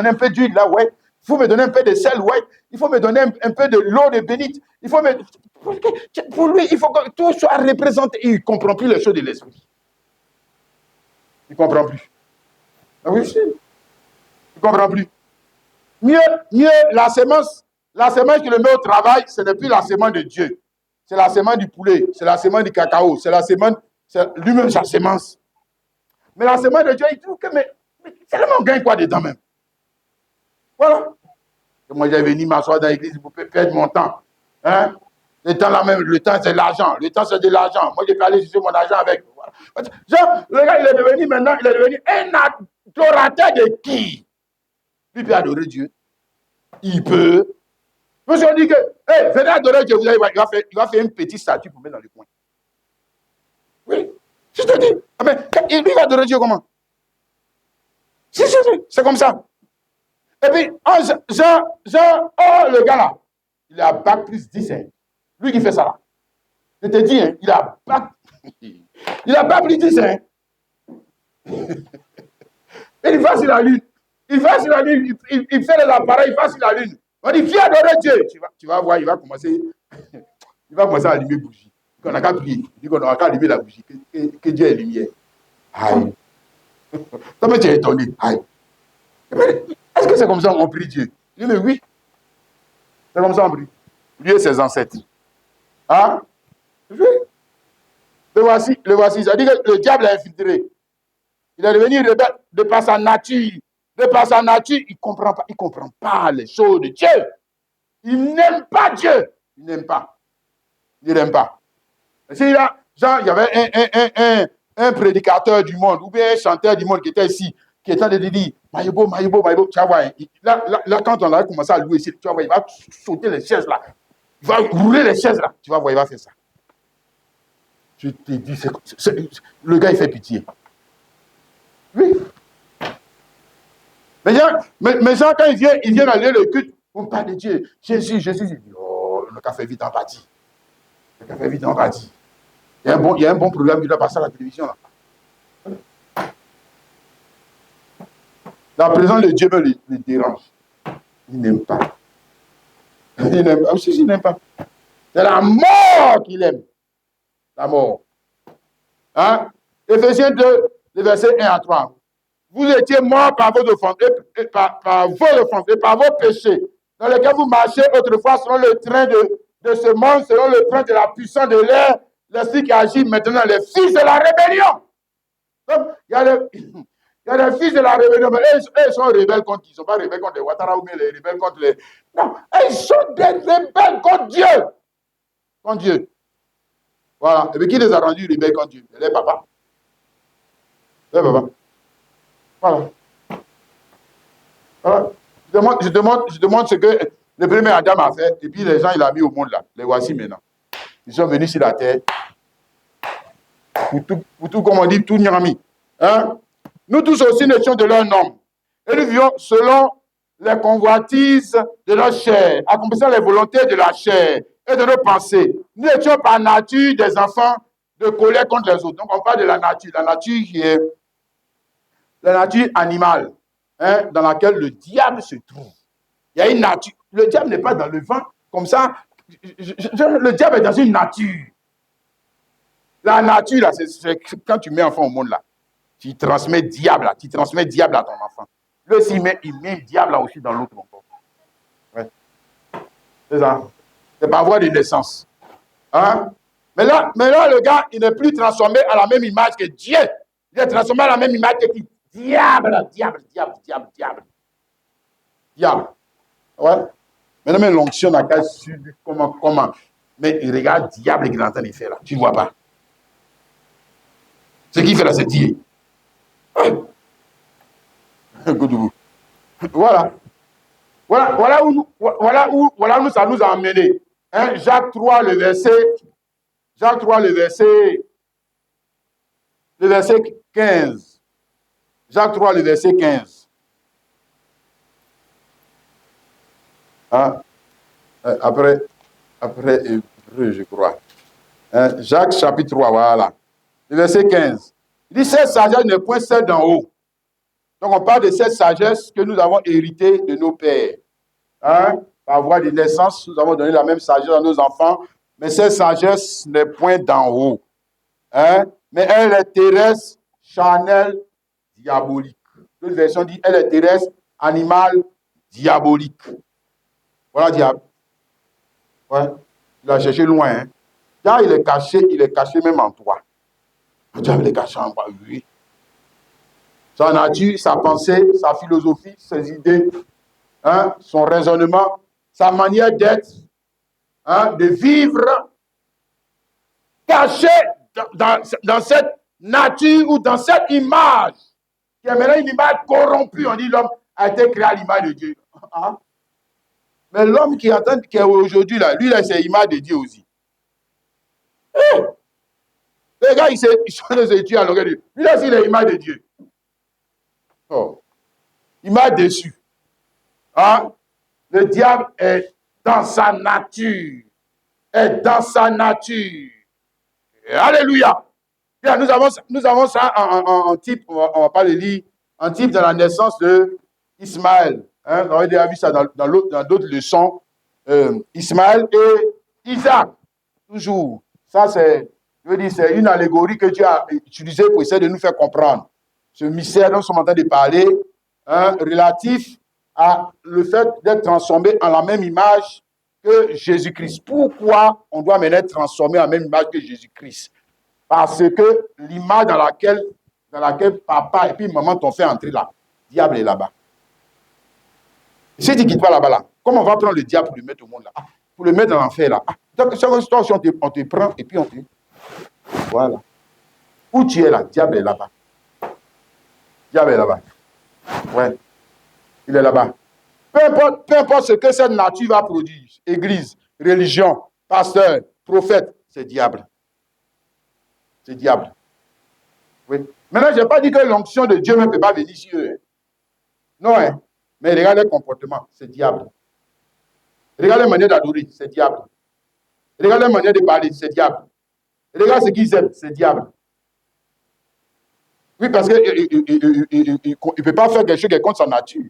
un peu d'huile, là, ouais. Il faut me donner un peu de sel, ouais. Il faut me donner un peu de l'eau de bénite. Il faut me... Pour lui, il faut que tout soit représenté. Il ne comprend plus les choses de l'esprit. Il ne comprend plus. Ah oui, il ne comprend plus. Mieux, la semence qui le met au travail, ce n'est plus la semence de Dieu. C'est la semence du poulet, c'est la semence du cacao, c'est la semence, c'est lui-même sa semence. Mais la semence de Dieu, il trouve que, mais seulement on gagne quoi dedans même? Voilà. Et moi, j'ai venu m'asseoir dans l'église pour perdre mon temps. Hein? Le temps, là même, le temps, c'est l'argent. Le temps, c'est de l'argent. Moi, j'ai pu aller chercher mon argent avec. Voilà. Genre, le gars, il est devenu maintenant, il est devenu un adorateur de qui? Lui peut adorer Dieu. Il peut. Parce qu'on dit que, hey, venez adorer Dieu, il va faire une petite statue pour mettre dans le coin. Oui. Je te dis. Ah ben, lui va adorer Dieu comment? C'est comme ça. Et puis, le gars là, il a bac plus 10. Hein. Lui qui fait ça là. Je te dis, hein, il a bac plus 10. Hein. Et il va sur la lune. Il fait les appareils, il va sur la lune. On dit, viens adorer Dieu. Tu vas voir, il va commencer à allumer bougie. On n'a qu'à prier. Il dit qu'on n'a qu'à allumer la bougie. Que Dieu est lumière. Aïe. Toi, tu es étonné. Aïe. Est-ce que c'est comme ça qu'on prie Dieu? Il dit, mais oui. C'est comme ça qu'on prie. Lui et ses ancêtres. Hein? Oui. Le voici. Ça dit que le diable a infiltré. Il est devenu rebelle de par sa nature. De par sa nature, il ne comprend pas les choses de Dieu. Il n'aime pas Dieu. Il n'aime pas. Il y avait un prédicateur du monde, ou bien un chanteur du monde qui était ici, qui était en train de dire, Maïbo, tu vas voir, là, quand on a commencé à louer ici, tu vas voir, il va sauter les chaises là. Il va rouler les chaises là. Tu vas voir, il va faire ça. Je te dis, le gars, il fait pitié. Oui. Mais Jean, quand il vient aller le culte, on parle de Dieu. Jésus, il dit, oh, le café vite en partie. Il y a un bon programme qui doit passer à la télévision. Là. La présence de Dieu le dérange. Il n'aime pas. Il n'aime pas. C'est la mort qu'il aime. La mort. Hein? Éphésiens 2, le verset 1 à 3. Vous étiez morts par vos offenses et par vos péchés, dans lesquels vous marchez autrefois selon le train de ce monde, selon le train de la puissance de l'air, l'esprit qui agit maintenant, les fils de la rébellion. Donc, il y a les fils de la rébellion, mais ils sont rebelles contre qui? Ils ne sont pas rebelles contre les Ouattara ou bien les rebelles contre les... Non, ils sont des rebelles contre Dieu. Contre Dieu. Voilà. Et puis qui les a rendus rebelles contre Dieu? Les papas. Les papas. Voilà. Je demande ce que le premier Adam a fait, et puis les gens, il a mis au monde là. Les voici maintenant. Ils sont venus sur la terre. Pour tout comme on dit, tout nyami. Hein? Nous tous aussi nous étions de leur nombre. Et nous vivions selon les convoitises de leur chair, accomplissant les volontés de la chair et de nos pensées. Nous étions par nature des enfants de colère contre les autres. Donc on parle de la nature qui est la nature animale, hein, dans laquelle le diable se trouve. Il y a une nature. Le diable n'est pas dans le vent comme ça. Le diable est dans une nature. La nature, là, c'est quand tu mets un enfant au monde, là, tu transmets diable à ton enfant. Lui aussi, il met le diable là aussi dans l'autre encore. Ouais. C'est ça. C'est par voie de naissance. Hein? Mais là, le gars, il n'est plus transformé à la même image que Dieu. Il est transformé à la même image que qui? Diable. Ouais. Maintenant, mais l'onction n'a qu'à subir comment. Mais il regarde diable qu'il est en train de faire là. Tu ne vois pas. Ce qu'il fait là, c'est Dieu. Voilà. Voilà où ça nous a amené. Hein? Jacques 3, le verset 15. Jacques 3, le verset 15. Hein? Après Hébreu, je crois. Hein? Jacques chapitre 3, voilà. Le verset 15. Il dit, cette sagesse n'est point celle d'en haut. Donc, on parle de cette sagesse que nous avons héritée de nos pères. Hein? Par voie de naissance, nous avons donné la même sagesse à nos enfants, mais cette sagesse n'est point d'en haut. Hein? Mais elle est terrestre, charnelle, diabolique. L'autre version dit, elle est terrestre, animale, diabolique. Voilà, diable. Ouais. Il a cherché loin. Hein? Car il est caché même en toi. Le diable est caché en moi, oui. Sa nature, sa pensée, sa philosophie, ses idées, hein, son raisonnement, sa manière d'être, hein, de vivre, caché dans cette nature ou dans cette image, qui est maintenant une image corrompue. On dit l'homme a été créé à l'image de Dieu. Hein? Mais l'homme qui est aujourd'hui, là, lui, là, c'est l'image de Dieu aussi. Hey! Les gars, ils sont des études à l'oreille de Dieu. Lui, là, c'est l'image de Dieu. Oh. Il m'a déçu. Hein? Le diable est dans sa nature. Est dans sa nature. Et alléluia. Bien, nous avons ça en type, on va pas le lire, en type de la naissance de Ismaël. Hein? On a déjà vu ça dans d'autres leçons. Ismaël et Isaac. Toujours. Ça, c'est une allégorie que Dieu a utilisée pour essayer de nous faire comprendre. Ce mystère dont nous sommes en train de parler, hein, relatif à le fait d'être transformé en la même image que Jésus-Christ. Pourquoi on doit maintenant être transformé en la même image que Jésus-Christ? Parce que l'image dans laquelle papa et puis maman t'ont fait entrer là, le diable est là-bas. Si tu ne quittes pas là-bas, là, comment on va prendre le diable pour le mettre au monde là? Ah, pour le mettre dans l'enfer là. Ah, donc, chaque situation, on te prend et puis on te... Voilà. Où tu es là, le diable est là-bas. Le diable est là-bas. Ouais. Il est là-bas. Peu importe ce que cette nature va produire, église, religion, pasteur, prophète, c'est diable. C'est diable. Oui. Maintenant, je n'ai pas dit que l'onction de Dieu ne peut pas venir sur eux. Non, hein. Mais regarde les comportements, c'est diable. Regarde les manières d'adorer, c'est diable. Regarde les manières de parler, c'est diable. Regarde ce qu'ils aiment, c'est diable. Oui, parce qu'il ne peut pas faire quelque chose qui est contre sa nature.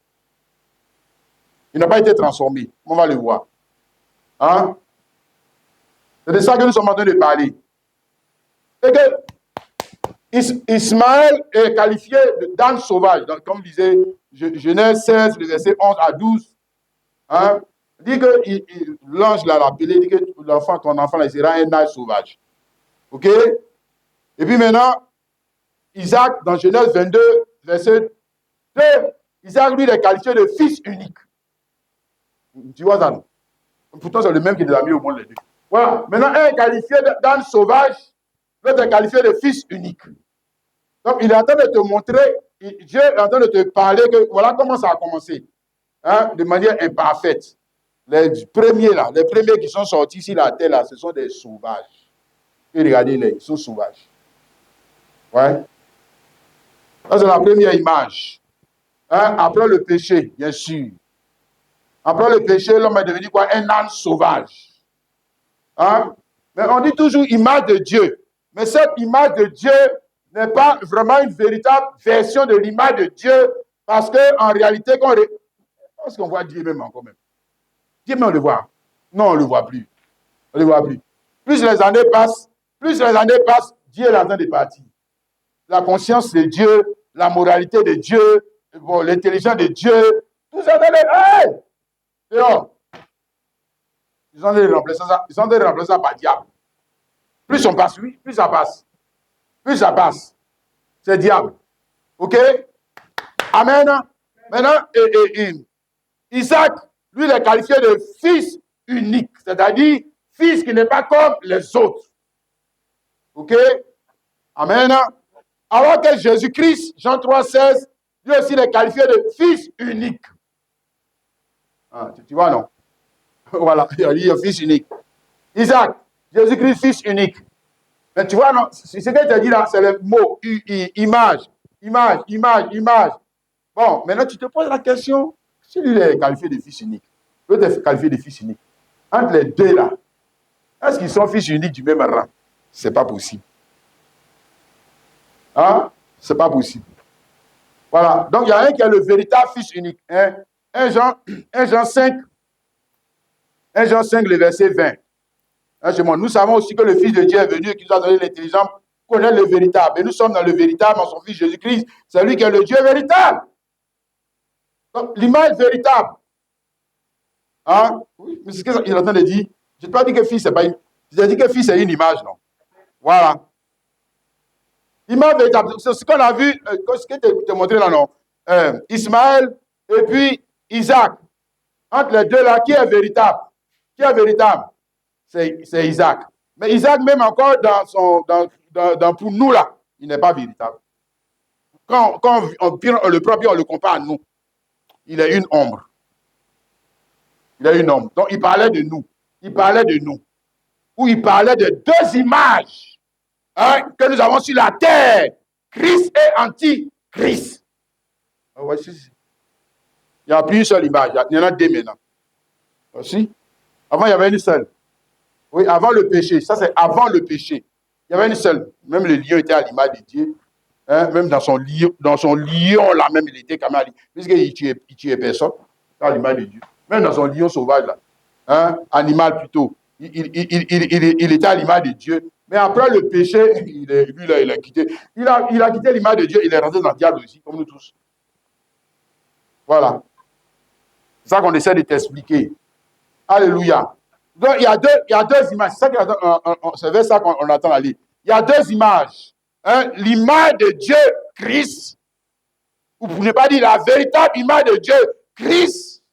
Il n'a pas été transformé. On va le voir. Hein? C'est de ça que nous sommes en train de parler. Et que Ismaël est qualifié d'âne sauvage. Donc, comme disait Genèse 16, le verset 11 à 12. Hein? Il dit que l'ange l'a rappelé, il dit que ton enfant là, sera un âne sauvage. OK? Et puis maintenant, Isaac, dans Genèse 22, verset 2, Isaac, lui, il est qualifié de fils unique. Tu vois ça, non? Pourtant, c'est le même qui les a mis au monde, les deux. Voilà. Maintenant, un est qualifié d'âne sauvage, l'autre est qualifié de fils unique. Donc, il est en train de te montrer, Dieu est en train de te parler que voilà comment ça a commencé. Hein, de manière imparfaite. Les premiers, là, les premiers qui sont sortis sur la terre, là, ce sont des sauvages. Et regardez-les, ils sont sauvages. Ouais. Ça, c'est la première image. Hein, après le péché, bien sûr. Après le péché, l'homme est devenu quoi? Un âne sauvage. Hein? Mais on dit toujours image de Dieu. Mais cette image de Dieu n'est pas vraiment une véritable version de l'image de Dieu, parce qu'en réalité, est-ce qu'on voit Dieu même encore même? Dieu même, on le voit. Non, on ne le voit plus. On ne le voit plus. Plus les années passent, Dieu est en train de partir. La conscience de Dieu, la moralité de Dieu, bon, l'intelligence de Dieu, tout ça, hey! Dehors. Ils ont de remplacer ça par diable. Plus on passe, oui, plus ça passe. Plus ça passe. C'est diable. OK? Amen. Maintenant, Isaac, lui, il est qualifié de fils unique, c'est-à-dire fils qui n'est pas comme les autres. OK? Amen. Alors que Jésus-Christ, Jean 3,16, lui aussi, il est qualifié de fils unique. Ah, tu vois, non? Voilà, il dit fils unique. Isaac, Jésus-Christ, fils unique. Mais tu vois, non, ce que tu dit là, c'est le mot image. Bon, maintenant tu te poses la question, si lui est qualifié de fils unique, l'autre est qualifié de fils unique. Entre les deux là, est-ce qu'ils sont fils uniques du même rang? C'est pas possible. Hein? Ce n'est pas possible. Voilà. Donc, il y a un qui est le véritable Fils unique. Hein? 1 Jean 5, le verset 20. Hein, nous savons aussi que le Fils de Dieu est venu et qu'il nous a donné l'intelligence pour connaître le véritable. Et nous sommes dans le véritable, en son Fils Jésus-Christ. C'est lui qui est le Dieu véritable. Donc, l'image véritable. Hein? Oui, mais c'est ce qu'il est en train de dire. Je n'ai pas dit que Fils, c'est pas une... J'ai dit que Fils, c'est une image, non? Voilà. L'image véritable, c'est ce qu'on a vu, ce que je t'ai montré là, non? Ismaël et puis Isaac. Entre les deux là, qui est véritable? Qui est véritable? C'est Isaac. Mais Isaac, même encore pour nous là, il n'est pas véritable. Quand le propre, on le compare à nous, il est une ombre. Il est une ombre. Donc, il parlait de nous. Il parlait de nous. Ou il parlait de deux images que nous avons sur la terre. Christ et Antichrist. Voici. Il n'y a plus une seule image. Il y en a deux maintenant. Voici. Avant, il y avait une seule. Oui, avant le péché. Ça, c'est avant le péché. Il y avait une seule. Même le lion était à l'image de Dieu. Hein, même dans son lion, là, même, il était quand même à l'image. Puisqu'il tuait personne. À l'image de Dieu. Même dans son lion sauvage, là. Hein, animal plutôt. Il était à l'image de Dieu. Mais après le péché, lui, là, il a quitté. Il a quitté l'image de Dieu. Il est rentré dans le diable aussi, comme nous tous. Voilà. C'est ça qu'on essaie de t'expliquer. Alléluia. Donc, il y a deux images. C'est vers ça qu'on attend aller. Il y a deux images. Hein? L'image de Dieu, Christ. Vous ne pouvez pas dire la véritable image de Dieu, Christ.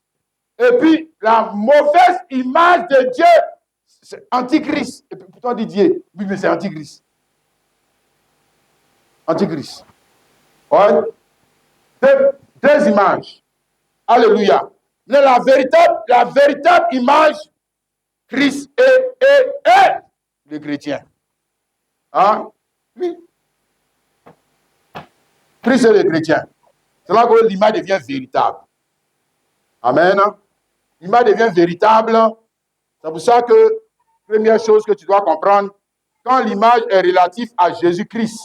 Et puis, la mauvaise image de Dieu, c'est Antichrist. Et puis, pourtant, Didier, oui, mais c'est Antichrist. Antichrist. Ouais. Deux images. Alléluia. Mais la véritable image, Christ est le chrétien. Hein? Oui. Christ est le chrétien. C'est là que l'image devient véritable. Amen. L'image devient véritable. C'est pour ça que, première chose que tu dois comprendre, quand l'image est relative à Jésus-Christ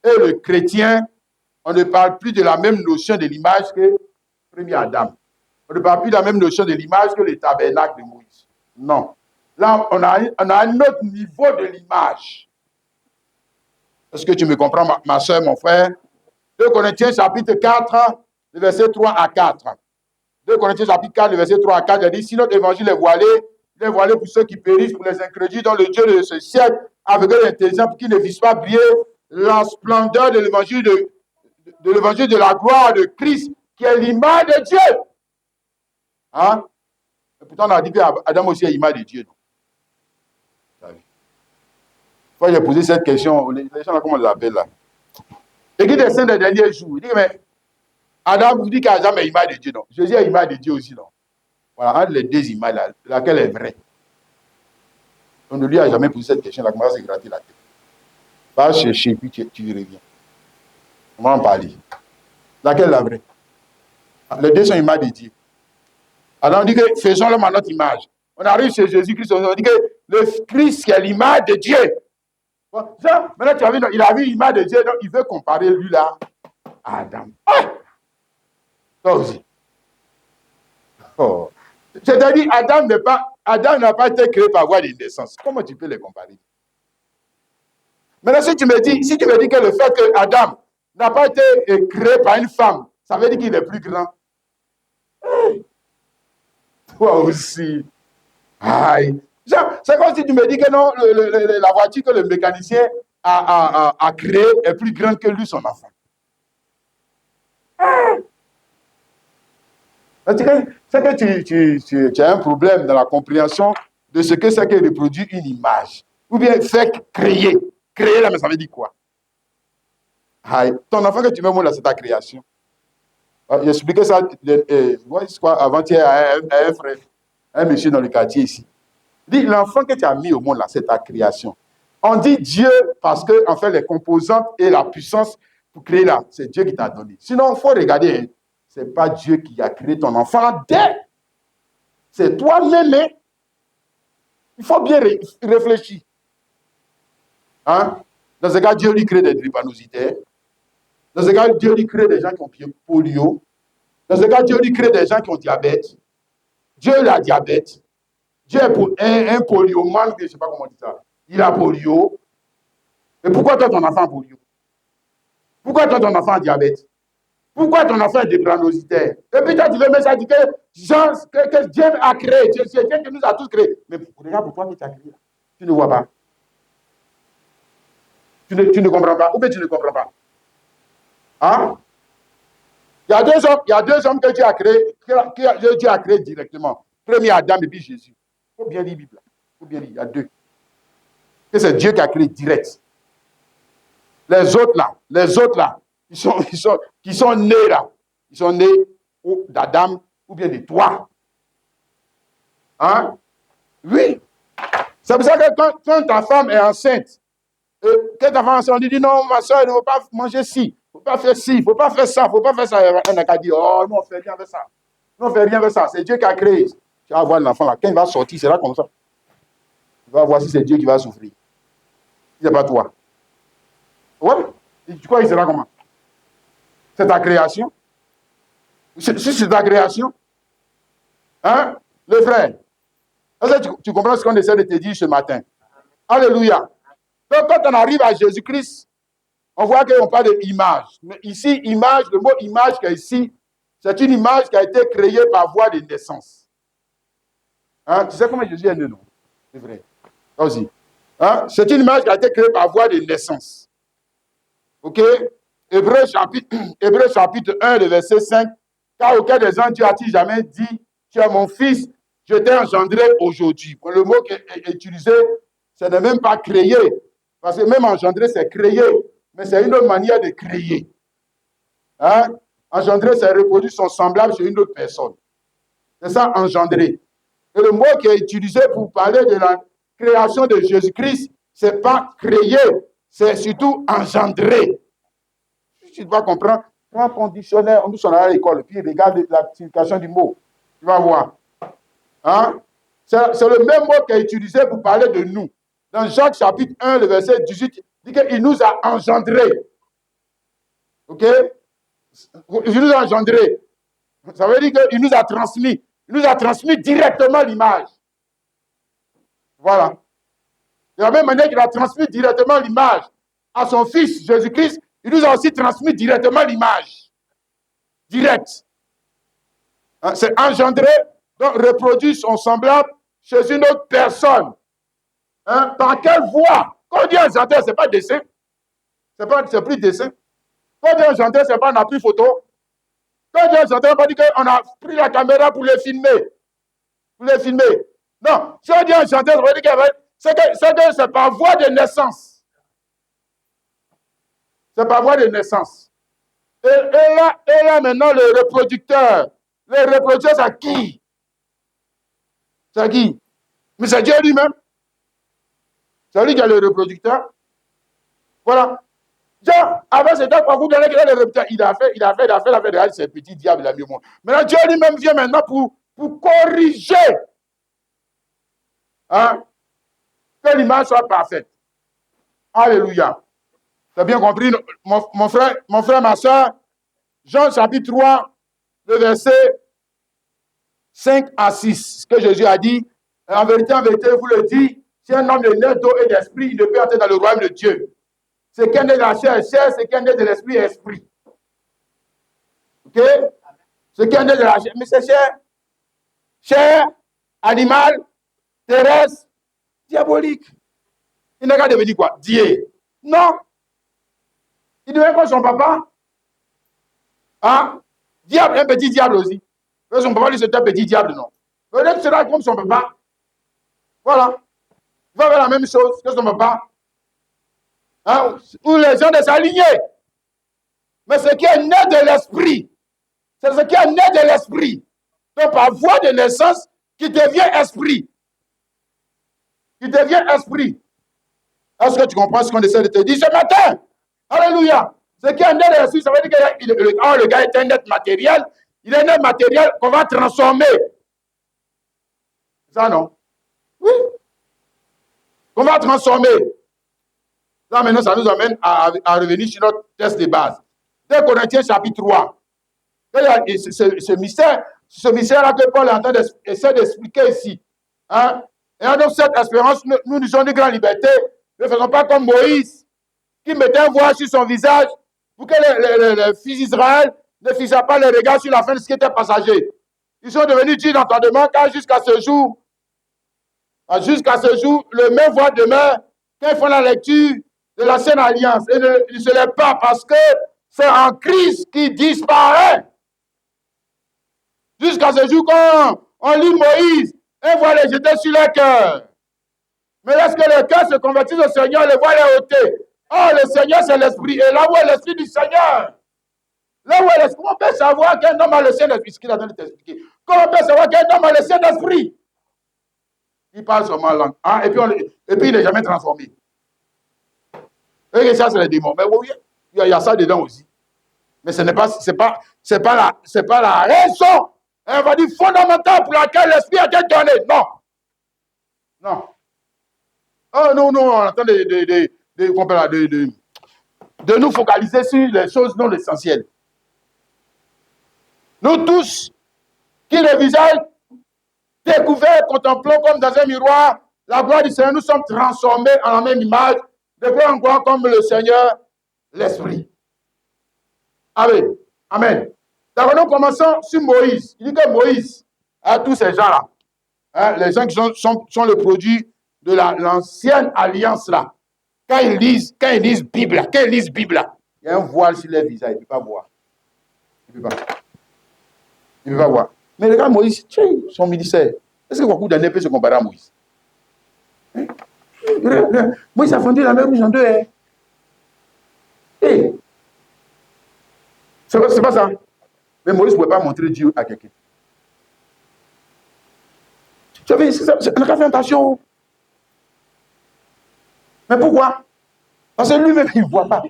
et le chrétien, on ne parle plus de la même notion de l'image que premier Adam. On ne parle plus de la même notion de l'image que le tabernacle de Moïse. Non. Là, on a un autre niveau de l'image. Est-ce que tu me comprends, ma soeur, mon frère? 2 Corinthiens chapitre 4, le verset 3 à 4. 2 Corinthiens chapitre 4, le verset 3 à 4, il dit, si notre évangile est voilé, il est voilé pour ceux qui périssent, pour les incrédules, dont le Dieu de ce siècle, avec l'intelligence, pour qu'ils ne vissent pas briller la splendeur de l'évangile de la gloire de Christ, qui est l'image de Dieu. Hein? Et pourtant, on a dit qu'Adam aussi est l'image de Dieu. Quand j'ai posé cette question, les gens, comment on l'appelle là? Et qui descend des derniers jours. Il dit, mais Adam vous dit qu'Adam est l'image de Dieu, non? Jésus est l'image de Dieu aussi, non? Voilà, entre les deux images là, laquelle est vraie? On ne lui a jamais posé cette question, là, comment se gratter la tête? Va chercher, puis tu reviens. On va en parler. Laquelle est la vraie? Les deux sont l'image de Dieu. Alors on dit que faisons-le à notre image. On arrive chez Jésus-Christ, on dit que le Christ qui est l'image de Dieu. Bon, ça, maintenant tu as vu, il a vu l'image de Dieu, donc il veut comparer lui là à Adam. Ah! Toi aussi. Oh. C'est-à-dire, Adam n'a pas été créé par voie de naissance. Comment tu peux les comparer? Maintenant, si tu me dis que le fait que Adam n'a pas été créé par une femme, ça veut dire qu'il est plus grand. Hey. Toi aussi. Aïe. C'est comme si tu me dis que non, la voiture que le mécanicien a créée est plus grande que lui, son enfant. C'est que tu as un problème dans la compréhension de ce que c'est que de produire une image. Ou bien faire créer. Créer là, mais ça veut dire quoi? Aïe. Ton enfant que tu veux là, c'est ta création. J'ai expliqué ça avant-hier à un frère, un monsieur dans le quartier ici. Il dit, l'enfant que tu as mis au monde là, c'est ta création. On dit Dieu parce que, en fait, les composantes et la puissance pour créer là, c'est Dieu qui t'a donné. Sinon, il faut regarder, hein, ce n'est pas Dieu qui a créé ton enfant c'est toi-même. Hein? Il faut bien réfléchir. Hein? Dans ce cas, Dieu lui crée des drépanocytaires. Dans ce cas, Dieu lui crée des gens qui ont polio. Dans ce cas, Dieu lui crée des gens qui ont diabète. Dieu il a diabète. Dieu est pour un poliomane, je ne sais pas comment on dit ça. Il a polio. Et pourquoi toi, ton enfant a polio? Pourquoi toi, ton enfant a diabète? Pourquoi ton enfant est drépanocytaire? Et puis toi, tu veux mettre ça, tu dis que Dieu a créé. Dieu qui nous a tous créés. Mais regarde pour toi que tu as créé. Tu ne vois pas. Tu ne comprends pas. Ou bien tu ne comprends pas. Hein? Il y a deux hommes que Dieu a créés, Dieu a créé directement. Premier Adam et puis Jésus. Il faut bien lire la Bible. Il faut bien lire. Il y a deux. Que c'est Dieu qui a créé direct. Les autres là, qui sont nés là, ils sont nés d'Adam ou bien de toi. Hein? Oui. C'est pour ça que quand ta femme est enceinte, que ta femme est enceinte, on dit non, ma soeur, il ne faut pas manger ci, il ne faut pas faire ci, il ne faut pas faire ça, il ne faut pas faire ça. Elle n'a qu'à dire, oh non, on ne fait rien avec ça. Non, on ne fait rien avec ça. C'est Dieu qui a créé. Tu vas voir l'enfant là. Quand il va sortir, c'est là comme ça. Tu vas voir si c'est Dieu qui va souffrir. Si ce n'est pas toi. Ouais. Et tu crois qu'il sera comment? C'est ta création. Si c'est ta création. Hein? Le frère. Est-ce que tu comprends ce qu'on essaie de te dire ce matin? Alléluia. Donc, quand on arrive à Jésus-Christ, on voit qu'on parle d'image. Mais ici, image, le mot image qui est ici, c'est une image qui a été créée par voie de naissance. Hein? Tu sais comment Jésus est né, non? C'est vrai. Ça aussi. Hein? C'est une image qui a été créée par voie de naissance. OK? Hébreu chapitre 1, le verset 5. Car aucun des gens Dieu a-t-il jamais dit, tu es mon fils, je t'ai engendré aujourd'hui. Le mot qui est utilisé, ce n'est même pas créer. Parce que même engendrer, c'est créer. Mais c'est une autre manière de créer. Hein? Engendrer, c'est reproduire son semblable chez une autre personne. C'est ça, engendrer. Et le mot qui est utilisé pour parler de la création de Jésus-Christ, ce n'est pas créer, c'est surtout engendrer. Si tu dois comprendre, prends ton dictionnaire, on nous sommes à l'école, puis regarde la signification du mot. Tu vas voir. Hein? C'est le même mot qui est utilisé pour parler de nous. Dans Jacques chapitre 1, le verset 18, il dit qu'il nous a engendrés. OK? Il nous a engendrés. Ça veut dire qu'il nous a transmis. Il nous a transmis directement l'image. Voilà. De la même manière qu'il a transmis directement l'image à son fils Jésus-Christ, il nous a aussi transmis directement l'image. Direct. Hein, c'est engendré, donc reproduire son semblable chez une autre personne. Hein, par quelle voie? Quand on dit engendré, ce n'est pas dessin. C'est plus dessin. Quand on dit engendré, ce n'est pas on a pris photo. Quand on dit engendré, on va dire qu'on a pris la caméra pour les filmer. Pour les filmer. Non, si on dit engendré, ça veut dire que c'est par voie de naissance. C'est par voie de naissance. Et là, maintenant, le reproducteur, c'est qui? C'est qui? Mais c'est Dieu lui-même. C'est lui qui est le reproducteur. Voilà. Dieu, avant, c'était pas vous donner le reproducteur. Il a fait, ces petits diables, il a mis au monde. Maintenant, Dieu lui-même vient maintenant pour corriger. Hein? Que l'image soit parfaite. Alléluia. Tu as bien compris, mon frère, ma soeur? Jean chapitre 3, le verset 5 à 6, ce que Jésus a dit, en vérité, je vous le dis, si un homme est né d'eau et d'esprit, il ne peut entrer dans le royaume de Dieu. Ce qui est né de la chair est chair, ce qui est né de l'esprit est esprit. OK? Ce qui est né de la chair, mais c'est chair. Chair, animal, terrestre, diabolique. Il n'a qu'à devenir quoi? Dieu. Non. Il devient comme son papa. Hein? Diable, un petit diable aussi. Son papa, lui, c'était un petit diable, non. Peut-être sera comme son papa. Voilà. Il va faire la même chose que son papa. Hein? Où les gens de s'aligner. Mais ce qui est né de l'esprit, c'est ce qui est né de l'esprit. Donc, par voie de naissance, qui devient esprit. Qui devient esprit. Est-ce que tu comprends ce qu'on essaie de te dire ce matin? Alléluia. Ce qui est né de l'esprit, ça veut dire que le gars est un être matériel. Il est un être matériel qu'on va transformer. Ça, non? Oui. Qu'on va transformer. Là, maintenant, ça nous amène à revenir sur notre test de base. 2 Corinthiens chapitre 3. Ce mystère-là que Paul est en train d'essayer d'expliquer ici. Hein? Et donc, cette espérance, nous nous sommes de grande liberté. Ne faisons pas comme Moïse, qui mettait un voile sur son visage pour que les fils d'Israël ne fixaient pas les regards sur la fin de ce qui était passager. Ils sont devenus dignes d'entendement car jusqu'à ce jour, le même voile demeure quand ils font la lecture de l'ancienne alliance. Et ne se lève pas parce que c'est en Christ qui disparaît. Jusqu'à ce jour, quand on lit Moïse, un voile est jeté sur le cœur. Mais lorsque le cœur se convertit au Seigneur, le voile est ôté. Oh, le Seigneur, c'est l'Esprit. Et là où est l'Esprit du Seigneur? Là où est l'Esprit? Comment on peut savoir qu'un homme a le Saint-Esprit? Ce qu'il a en train de t'expliquer. Comment on peut savoir qu'un homme a le Saint-Esprit? Il parle seulement langue. Hein? Et puis il n'est jamais transformé. Et ça, c'est les démons. Mais oui, il y a ça dedans aussi. Mais ce n'est pas la raison, on va dire, fondamentale pour laquelle l'Esprit a été donné. Non. Non. Oh non, on est en train de nous focaliser sur les choses non essentielles. Nous tous, qui le visage découvert, contemplons comme dans un miroir la gloire du Seigneur, nous sommes transformés en la même image, de gloire en gloire comme le Seigneur, l'Esprit. Amen. Amen. D'abord, nous commençons sur Moïse. Il dit que Moïse, tous ces gens-là, les gens qui sont le produit de l'ancienne alliance-là, quand ils lisent Bible, il y a un voile sur leur visage, il ne peut pas voir. Il ne peut pas voir. Mais regarde Moïse, son ministère. Est-ce que beaucoup d'années peut se comparer à Moïse? Moïse a fondé la mer Rouge en deux. C'est pas ça. Mais Moïse ne pouvait pas montrer Dieu à quelqu'un. On n'a qu'à faire attention. Mais pourquoi? Parce que lui-même, il ne voit pas.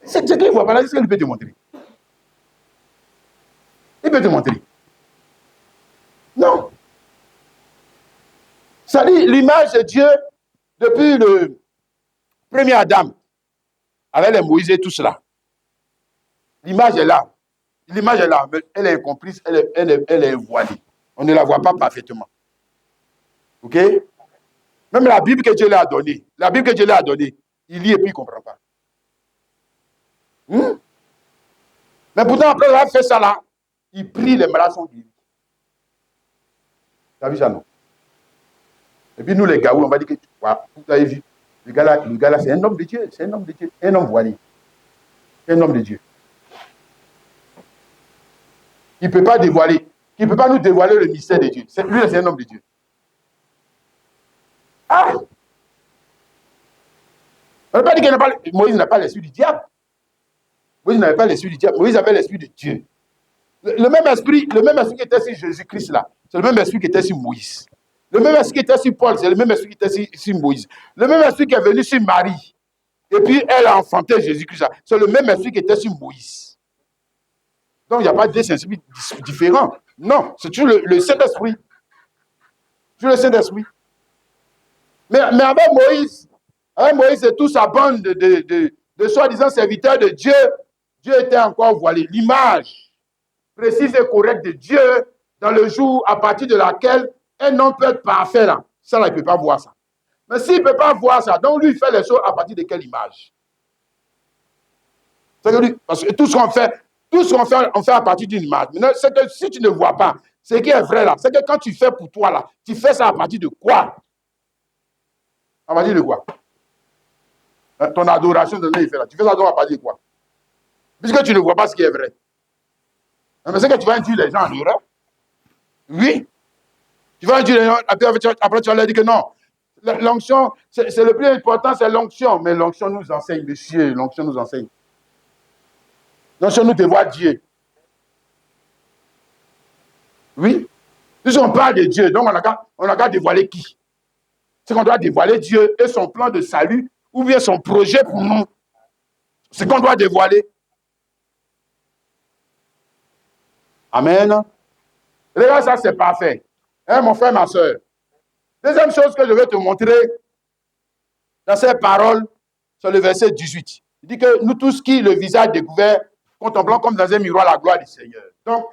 C'est qu'il ne voit pas là, c'est ce qu'il peut te montrer. Il peut te montrer. Non. Ça dit l'image de Dieu depuis le premier Adam, avec les Moïse et tout cela. L'image est là. L'image est là, mais elle est incomprise, elle est voilée. On ne la voit pas parfaitement. Ok? Même la Bible que Dieu lui a donnée, il lit et puis il ne comprend pas. Mais pourtant, après avoir fait ça là, il prie, les malades sont guéris. Tu as vu ça, non? Et puis nous, les gars, on va dire que, voilà, vous avez vu, le gars là, c'est un homme de Dieu, un homme voilé. Un homme de Dieu. Il ne peut pas dévoiler, il ne peut pas nous dévoiler le mystère de Dieu. Lui, c'est un homme de Dieu. Ah! On ne peut pas dire que Moïse n'a pas l'esprit du diable. Moïse n'avait pas l'esprit du diable, Moïse avait l'esprit de Dieu. Le même esprit qui était sur Jésus-Christ là, c'est le même esprit qui était sur Moïse. Le même esprit qui était sur Paul, c'est le même esprit qui était sur Moïse. Le même esprit qui est venu sur Marie. Et puis elle a enfanté Jésus-Christ là. C'est le même esprit qui était sur Moïse. Donc il n'y a pas deux esprits différents. Non, c'est toujours le Saint-Esprit. Toujours le Saint-Esprit. Mais avec Moïse, c'est toute sa bande de soi-disant serviteurs de Dieu. Dieu était encore voilé. L'image précise et correcte de Dieu dans le jour à partir de laquelle un homme peut être parfait là. Ça là, il ne peut pas voir ça. Mais s'il ne peut pas voir ça, donc lui, il fait les choses à partir de quelle image? C'est que lui, parce que tout ce qu'on fait, on fait à partir d'une image. Maintenant, c'est que si tu ne vois pas, ce qui est vrai là, c'est que quand tu fais pour toi là, tu fais ça à partir de quoi? À partir de quoi? Ton adoration de il fait là. Tu fais ça à partir de quoi? Puisque tu ne vois pas ce qui est vrai. Mais c'est que tu vas induire les gens en erreur. Oui. Tu vas induire les gens, après tu vas leur dire que non. L'onction, c'est le plus important, c'est l'onction. Mais l'onction nous enseigne, monsieur, l'onction nous enseigne. L'onction nous dévoile Dieu. Oui. Si on parle de Dieu, donc on n'a qu'à dévoiler qui? C'est qu'on doit dévoiler Dieu et son plan de salut, ou bien son projet pour nous. C'est qu'on doit dévoiler. Amen. Regarde, ça c'est parfait. Hein, mon frère, ma soeur. Deuxième chose que je vais te montrer dans ces paroles, c'est le verset 18. Il dit que nous tous qui, le visage découvert, contemplons comme dans un miroir la gloire du Seigneur. Donc,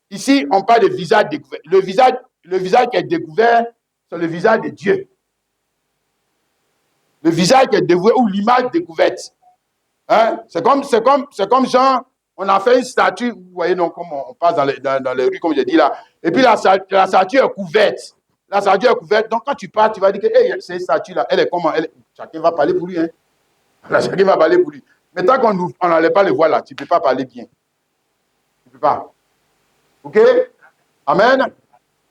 ici, on parle de visage découvert. Le visage qui est découvert, c'est le visage de Dieu. Le visage qui est découvert ou l'image découverte. Hein? C'est comme genre, on a fait une statue, vous voyez, donc, comme on passe dans les rues, comme j'ai dit là, et puis la statue est couverte. La statue est couverte, donc quand tu pars, tu vas dire que hey, cette statue-là, elle est comment? Chacun va parler pour lui. Hein? Chacun va parler pour lui. Mais tant qu'on n'allait pas le voir là, tu ne peux pas parler bien. Tu ne peux pas. OK? Amen.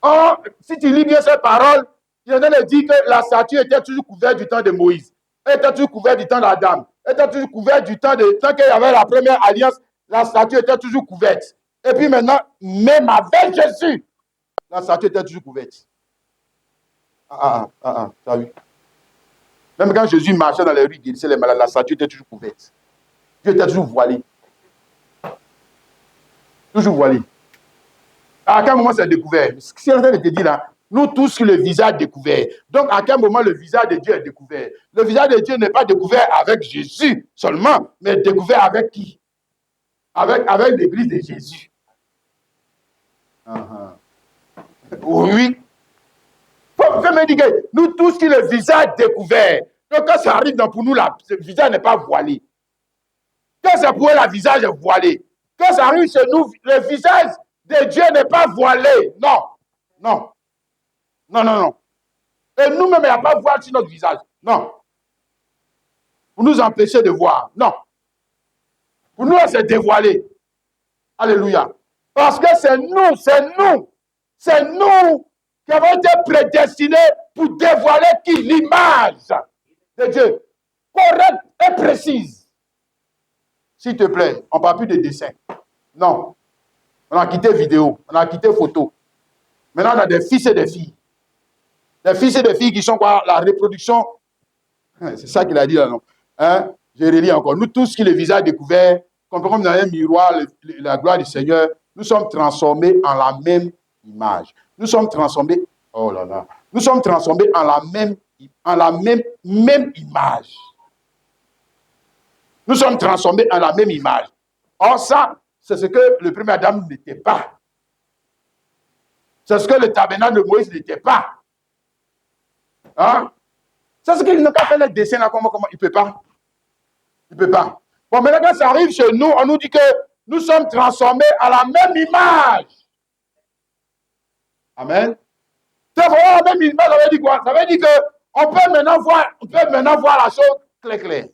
Or, si tu lis bien cette parole, il y en a qui dit que la statue était toujours couverte du temps de Moïse. Elle était toujours couverte du temps d'Adam. Elle était toujours couverte du temps tant qu'il y avait la première alliance, la statue était toujours couverte. Et puis maintenant, même avec Jésus, la statue était toujours couverte. Ça oui. Même quand Jésus marchait dans les rues, il guérissait les malades, la statue était toujours couverte. Dieu était toujours voilé. Toujours voilé. À quel moment c'est découvert? Ce que c'est en train de te dire là, nous tous le visage découvert. Donc à quel moment le visage de Dieu est découvert? Le visage de Dieu n'est pas découvert avec Jésus seulement, mais découvert avec qui? Avec l'église de Jésus. Oui. Faut me dire que nous tous qui le visage découvert. Donc quand ça arrive pour nous, là, le visage n'est pas voilé. Quand c'est pour eux, le visage est voilé. Quand ça arrive chez nous, le visage de Dieu n'est pas voilé. Non. Non. Non, non, non. Et nous-mêmes, il n'y a pas de voile sur notre visage. Non. Pour nous empêcher de voir. Non. Pour nous, c'est dévoilé. Alléluia. Parce que c'est nous qui avons été prédestinés pour dévoiler qui? L'image de Dieu. Correcte et précise. S'il te plaît, on ne parle plus de dessin. Non. On a quitté vidéo, on a quitté photo. Maintenant, on a des fils et des filles. Des fils et des filles qui sont quoi? La reproduction. C'est ça qu'il a dit là, non? Hein? Je relis encore. Nous tous qui le visage découvert, comme dans un miroir, la gloire du Seigneur, nous sommes transformés en la même image. Nous sommes transformés, oh là là, nous sommes transformés en la même image. Nous sommes transformés en la même image. Or ça, c'est ce que le premier Adam n'était pas. C'est ce que le tabernacle de Moïse n'était pas. Hein? C'est ce qu'il n'a pas fait le dessin là, comment il ne peut pas. Il ne peut pas. Bon, maintenant quand ça arrive chez nous, on nous dit que nous sommes transformés à la même image. Amen. C'est vraiment la même image, ça veut dire quoi? Ça veut dire qu'on peut maintenant voir la chose claire.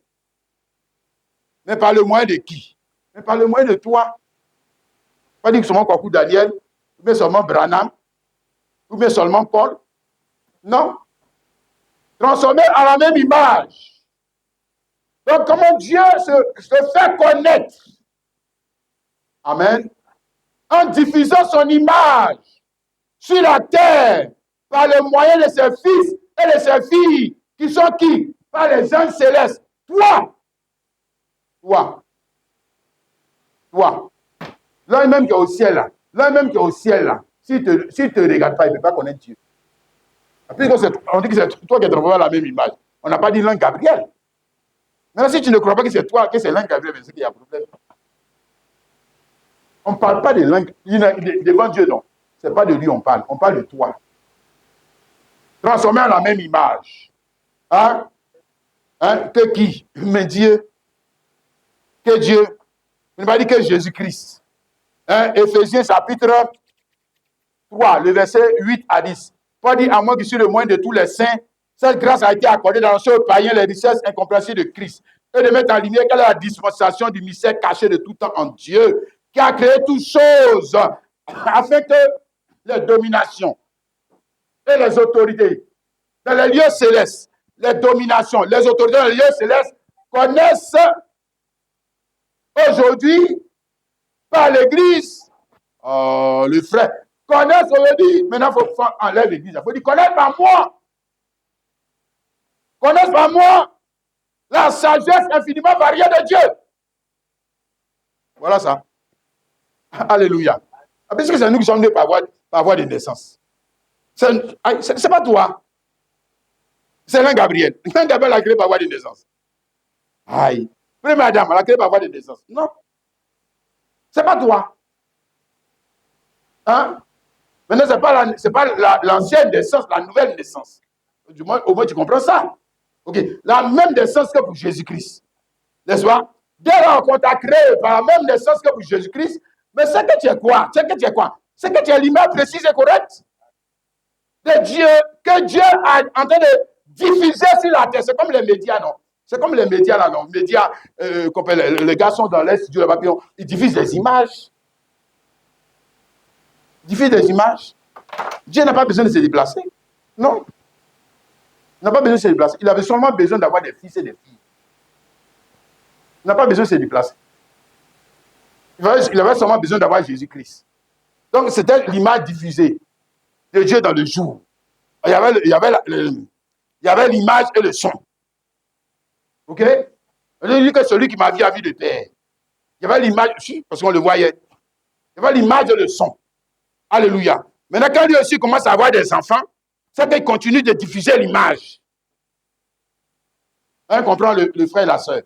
Mais par le moyen de qui? Mais par le moyen de toi. Pas dire que seulement Kwaku Daniel, ou bien seulement Branham, ou bien seulement Paul. Non. Transformé à la même image. Donc, comment Dieu se fait connaître? Amen. En diffusant son image sur la terre par le moyen de ses fils et de ses filles, qui sont qui? Par les anges célestes. Toi. L'un même qui est au ciel là. S'il te regarde pas, il ne peut pas connaître Dieu. On dit que c'est toi qui es transformé à la même image. On n'a pas dit l'ange Gabriel. Maintenant, si tu ne crois pas que c'est toi, que c'est l'ange Gabriel, c'est qu'il y a un problème. On ne parle pas de l'ange. Devant Dieu, non. Ce n'est pas de lui on parle de toi. Transformé à la même image. Hein? Que qui? Mais Dieu. Que Dieu. Il ne va dire que Jésus-Christ. Éphésiens chapitre 3, le verset 8 à 10. Paul dit, à moi qui suis le moyen de tous les saints, cette grâce a été accordée dans le seul païen les richesses incompréhensibles de Christ, et de mettre en lumière quelle est la dispensation du mystère caché de tout temps en Dieu, qui a créé toutes choses, afin que les dominations et les autorités dans les lieux célestes, les dominations, les autorités dans les lieux célestes connaissent aujourd'hui par l'Église, le frère, connaissent aujourd'hui, maintenant il faut enlever l'Église, il faut dire connaître par moi. Connaissent par moi la sagesse infiniment variée de Dieu. Voilà ça. Alléluia. Parce que c'est nous qui sommes nés par voie de naissance. C'est pas toi. C'est l'un Gabriel. L'un Gabriel a créé par voie de naissance. Aïe. Première dame, elle a créé par voie de naissance. Non. C'est pas toi. Hein? Maintenant, c'est pas l'ancienne naissance, la nouvelle naissance. Du moins, au moins, tu comprends ça. OK. La même naissance que pour Jésus-Christ. N'est-ce pas? Dès lors qu'on t'a créé par la même naissance que pour Jésus-Christ, mais c'est que tu es quoi? C'est que tu es quoi? C'est que tu es l'image précise et correcte de Dieu, que Dieu est en train de diffuser sur la terre. C'est comme les médias, non? C'est comme les médias, là, non? Les médias, les gars sont dans les studios, là-bas, ils diffusent des images. Ils diffusent des images. Dieu n'a pas besoin de se déplacer. Non. Il n'a pas besoin de se déplacer. Il avait seulement besoin d'avoir des fils et des filles. Il n'a pas besoin de se déplacer. Il avait seulement besoin d'avoir Jésus-Christ. Donc, c'était l'image diffusée de Dieu dans le jour. Il y avait l'image et le son. OK? On dit que celui qui m'a vu a vu le Père. Il y avait l'image, parce qu'on le voyait. Il y avait l'image et le son. Alléluia. Maintenant, quand lui aussi commence à avoir des enfants, c'est qu'il continue de diffuser l'image. On comprend le frère et la sœur.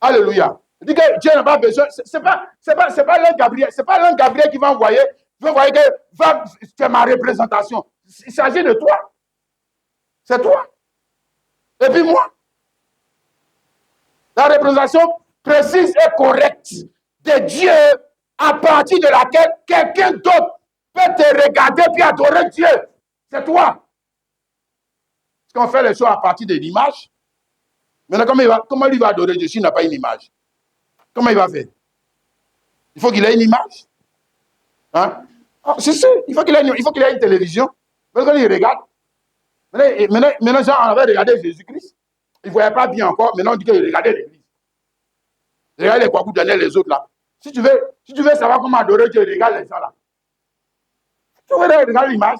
Alléluia. Il dit que Dieu n'a pas besoin. C'est pas l'un Gabriel. C'est pas l'un Gabriel qui va envoyer. Il va envoyer que c'est ma représentation. Il s'agit de toi. C'est toi. Et puis moi. La représentation précise et correcte de Dieu à partir de laquelle quelqu'un d'autre peut te regarder puis adorer Dieu. C'est toi. Parce qu'on fait les choses à partir de l'image. Maintenant, comment il va adorer Dieu s'il n'a pas une image? Comment il va faire? Il faut qu'il ait une image. Hein? C'est sûr, il faut qu'il ait une télévision. Parce qu'il regarde. Maintenant, Jean avait regardé Jésus-Christ. Il ne voyait pas bien encore. Maintenant, on dit qu'il regardait l'église. Regarde les Kwaku donnaient les autres là. Si tu veux savoir comment adorer Dieu, regarde les gens là. Tu regardes l'image.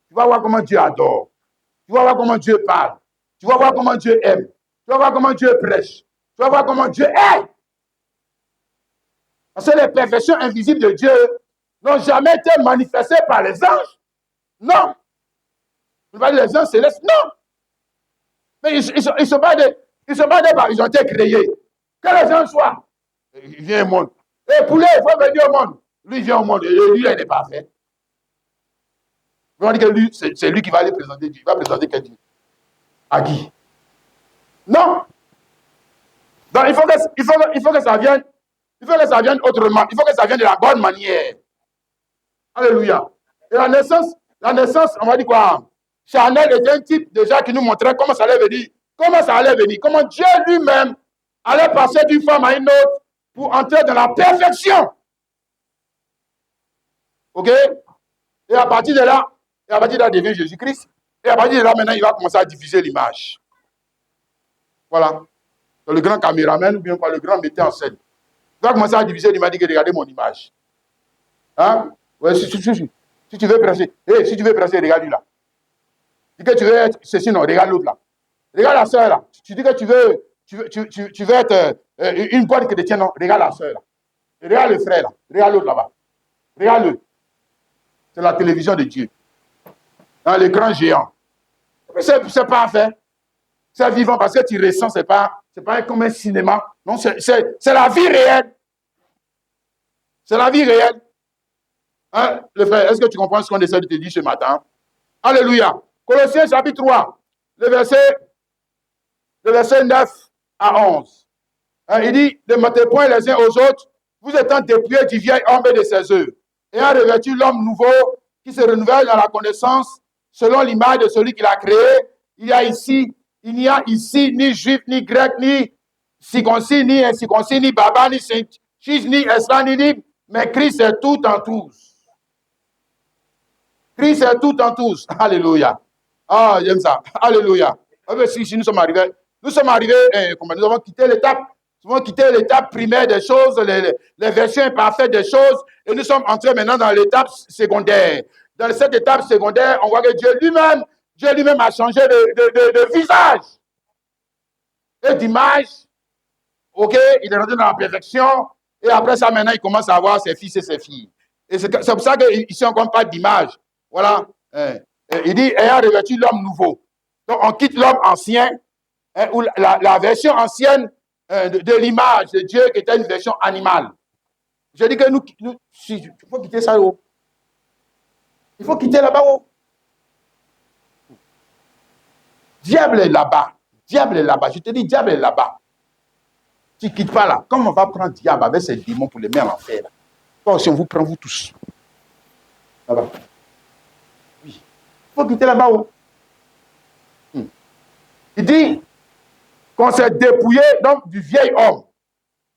Tu vas voir comment Dieu adore. Tu vas voir comment Dieu parle. Tu vas voir comment Dieu aime. Tu vas voir comment Dieu prêche. Tu vas voir comment Dieu est. Parce que les perfections invisibles de Dieu n'ont jamais été manifestées par les anges. Non. Je ne vais pas dire les anges célestes. Non. Mais ils sont pas ils ont été créés. Que les gens soient. Il vient au monde. Et poulet, il faut venir au monde. Lui, il vient au monde. Et lui, il n'est pas fait. On dit que lui, c'est lui qui va aller présenter Dieu. Il va présenter quel Dieu? À qui? Non. Donc, il faut que ça vienne. Il faut que ça vienne autrement. Il faut que ça vienne de la bonne manière. Alléluia. Et la naissance, on va dire quoi? Chanel était un type déjà qui nous montrait comment ça allait venir. Comment ça allait venir. Comment Dieu lui-même allait passer d'une femme à une autre pour entrer dans la perfection. OK? Et à partir de là, devient Jésus-Christ. Et à partir de là, maintenant, il va commencer à diffuser l'image. Voilà. Donc, le grand caméraman, ou bien quoi, le grand metteur en scène. Il va commencer à diffuser l'image, il dit, regardez mon image. Hein? Ouais, si tu veux prêcher, si tu veux prêcher, regarde-lui là. Tu dis que tu veux être ceci, non, regarde l'autre là. Regarde la soeur là. Tu dis que tu veux être une bonne chrétienne, non, regarde la soeur là. Regarde le frère là. Regarde l'autre là-bas. Regarde-le. C'est la télévision de Dieu. Dans l'écran géant. C'est parfait. C'est vivant parce que tu ressens, c'est pas comme un cinéma. Non, c'est la vie réelle. C'est la vie réelle. Hein, le frère, est-ce que tu comprends ce qu'on essaie de te dire ce matin? Alléluia. Colossiens chapitre 3, le verset 9 à 11. Hein, il dit, ne mettez point les uns aux autres, vous étant dépouillés du vieil homme et de ses œuvres, ayant revêtu l'homme nouveau qui se renouvelle dans la connaissance selon l'image de celui qui l'a créé. Il n'y a ici ni juif, ni grec, ni circoncis, ni incirconcis, ni baba, ni juif, ni esclave, ni libre, mais Christ est tout en tous. Christ est tout en tous. Alléluia. Ah, j'aime ça. Alléluia. Si nous sommes arrivés, nous avons quitté l'étape primaire des choses, les versions imparfaites des choses, et nous sommes entrés maintenant dans l'étape secondaire. Dans cette étape secondaire, on voit que Dieu lui-même a changé de visage et d'image. OK, il est rentré dans la perfection, et après ça, maintenant, il commence à avoir ses fils et ses filles. Et c'est pour ça qu'ici, on ne compte pas d'image. Voilà. Il dit, ayant revêtu l'homme nouveau. Donc, on quitte l'homme ancien hein, ou la version ancienne de l'image de Dieu qui était une version animale. Je dis que il faut quitter ça. Il faut quitter là-bas. Diable est là-bas. Diable est là-bas. Je te dis, diable est là-bas. Tu ne quittes pas là. Comment on va prendre diable avec ses démons pour les mettre en enfer là? Toi aussi, on vous prend, vous tous. Là-bas. Oui. Il faut quitter là-bas. Il dit qu'on s'est dépouillé donc, du vieil homme.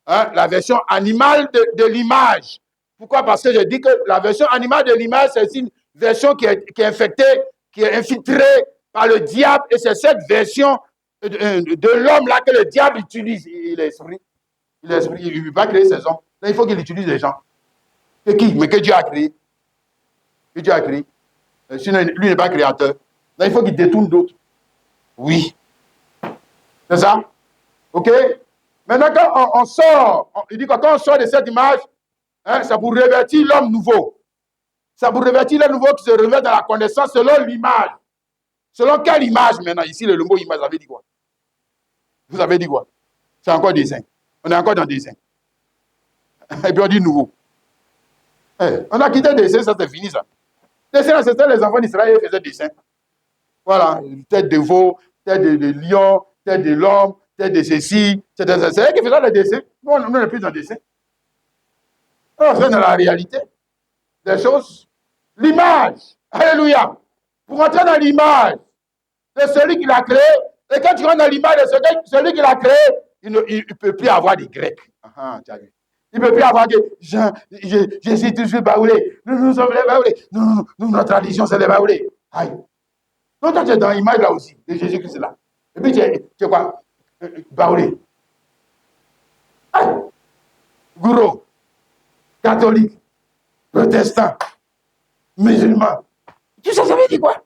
Hein, la version animale de l'image. Pourquoi? Parce que je dis que la version animale de l'image, c'est une version qui est infectée, qui est infiltrée par le diable. Et c'est cette version de l'homme-là que le diable utilise. Il est esprit. Il est esprit. Il ne veut pas créer ses hommes. Là, il faut qu'il utilise les gens. Que qui? Mais que Dieu a créé. Que Dieu a créé. Sinon, lui n'est pas créateur. Là, il faut qu'il détourne d'autres. Oui. C'est ça? OK? Maintenant, quand on sort, il dit que quand on sort de cette image, hein, c'est pour revêtir l'homme nouveau. C'est pour revêtir l'homme nouveau qui se revêt dans la connaissance selon l'image. Selon quelle image maintenant? Ici, le mot image, vous avez dit quoi? Vous avez dit quoi? C'est encore dessin. On est encore dans dessin. Et puis on dit nouveau. On a quitté dessin, ça c'est fini ça. Dessin, c'était les enfants d'Israël qui faisaient dessin. Voilà, tête de veau, tête de lion, tête de l'homme, tête de ceci. C'est eux qui faisaient le dessin. Nous, on n'est plus dans le dessin. On est dans la réalité des choses. L'image. Alléluia. Pour entrer dans l'image de celui qui l'a créé, et quand tu rentres dans l'image de celui qui l'a créé, il ne peut plus avoir des Grecs. Il ne peut plus avoir des... Je suis toujours baoulé. Nous sommes les baoulés. Nous, notre tradition, c'est les baoulés. Aïe. Donc, toi, tu es dans l'image là aussi, de Jésus-Christ là. Et puis, tu es quoi? Baoulé. Aïe. Gourou. Catholique. Protestant. Musulman. Tu sais, ça veut dire quoi?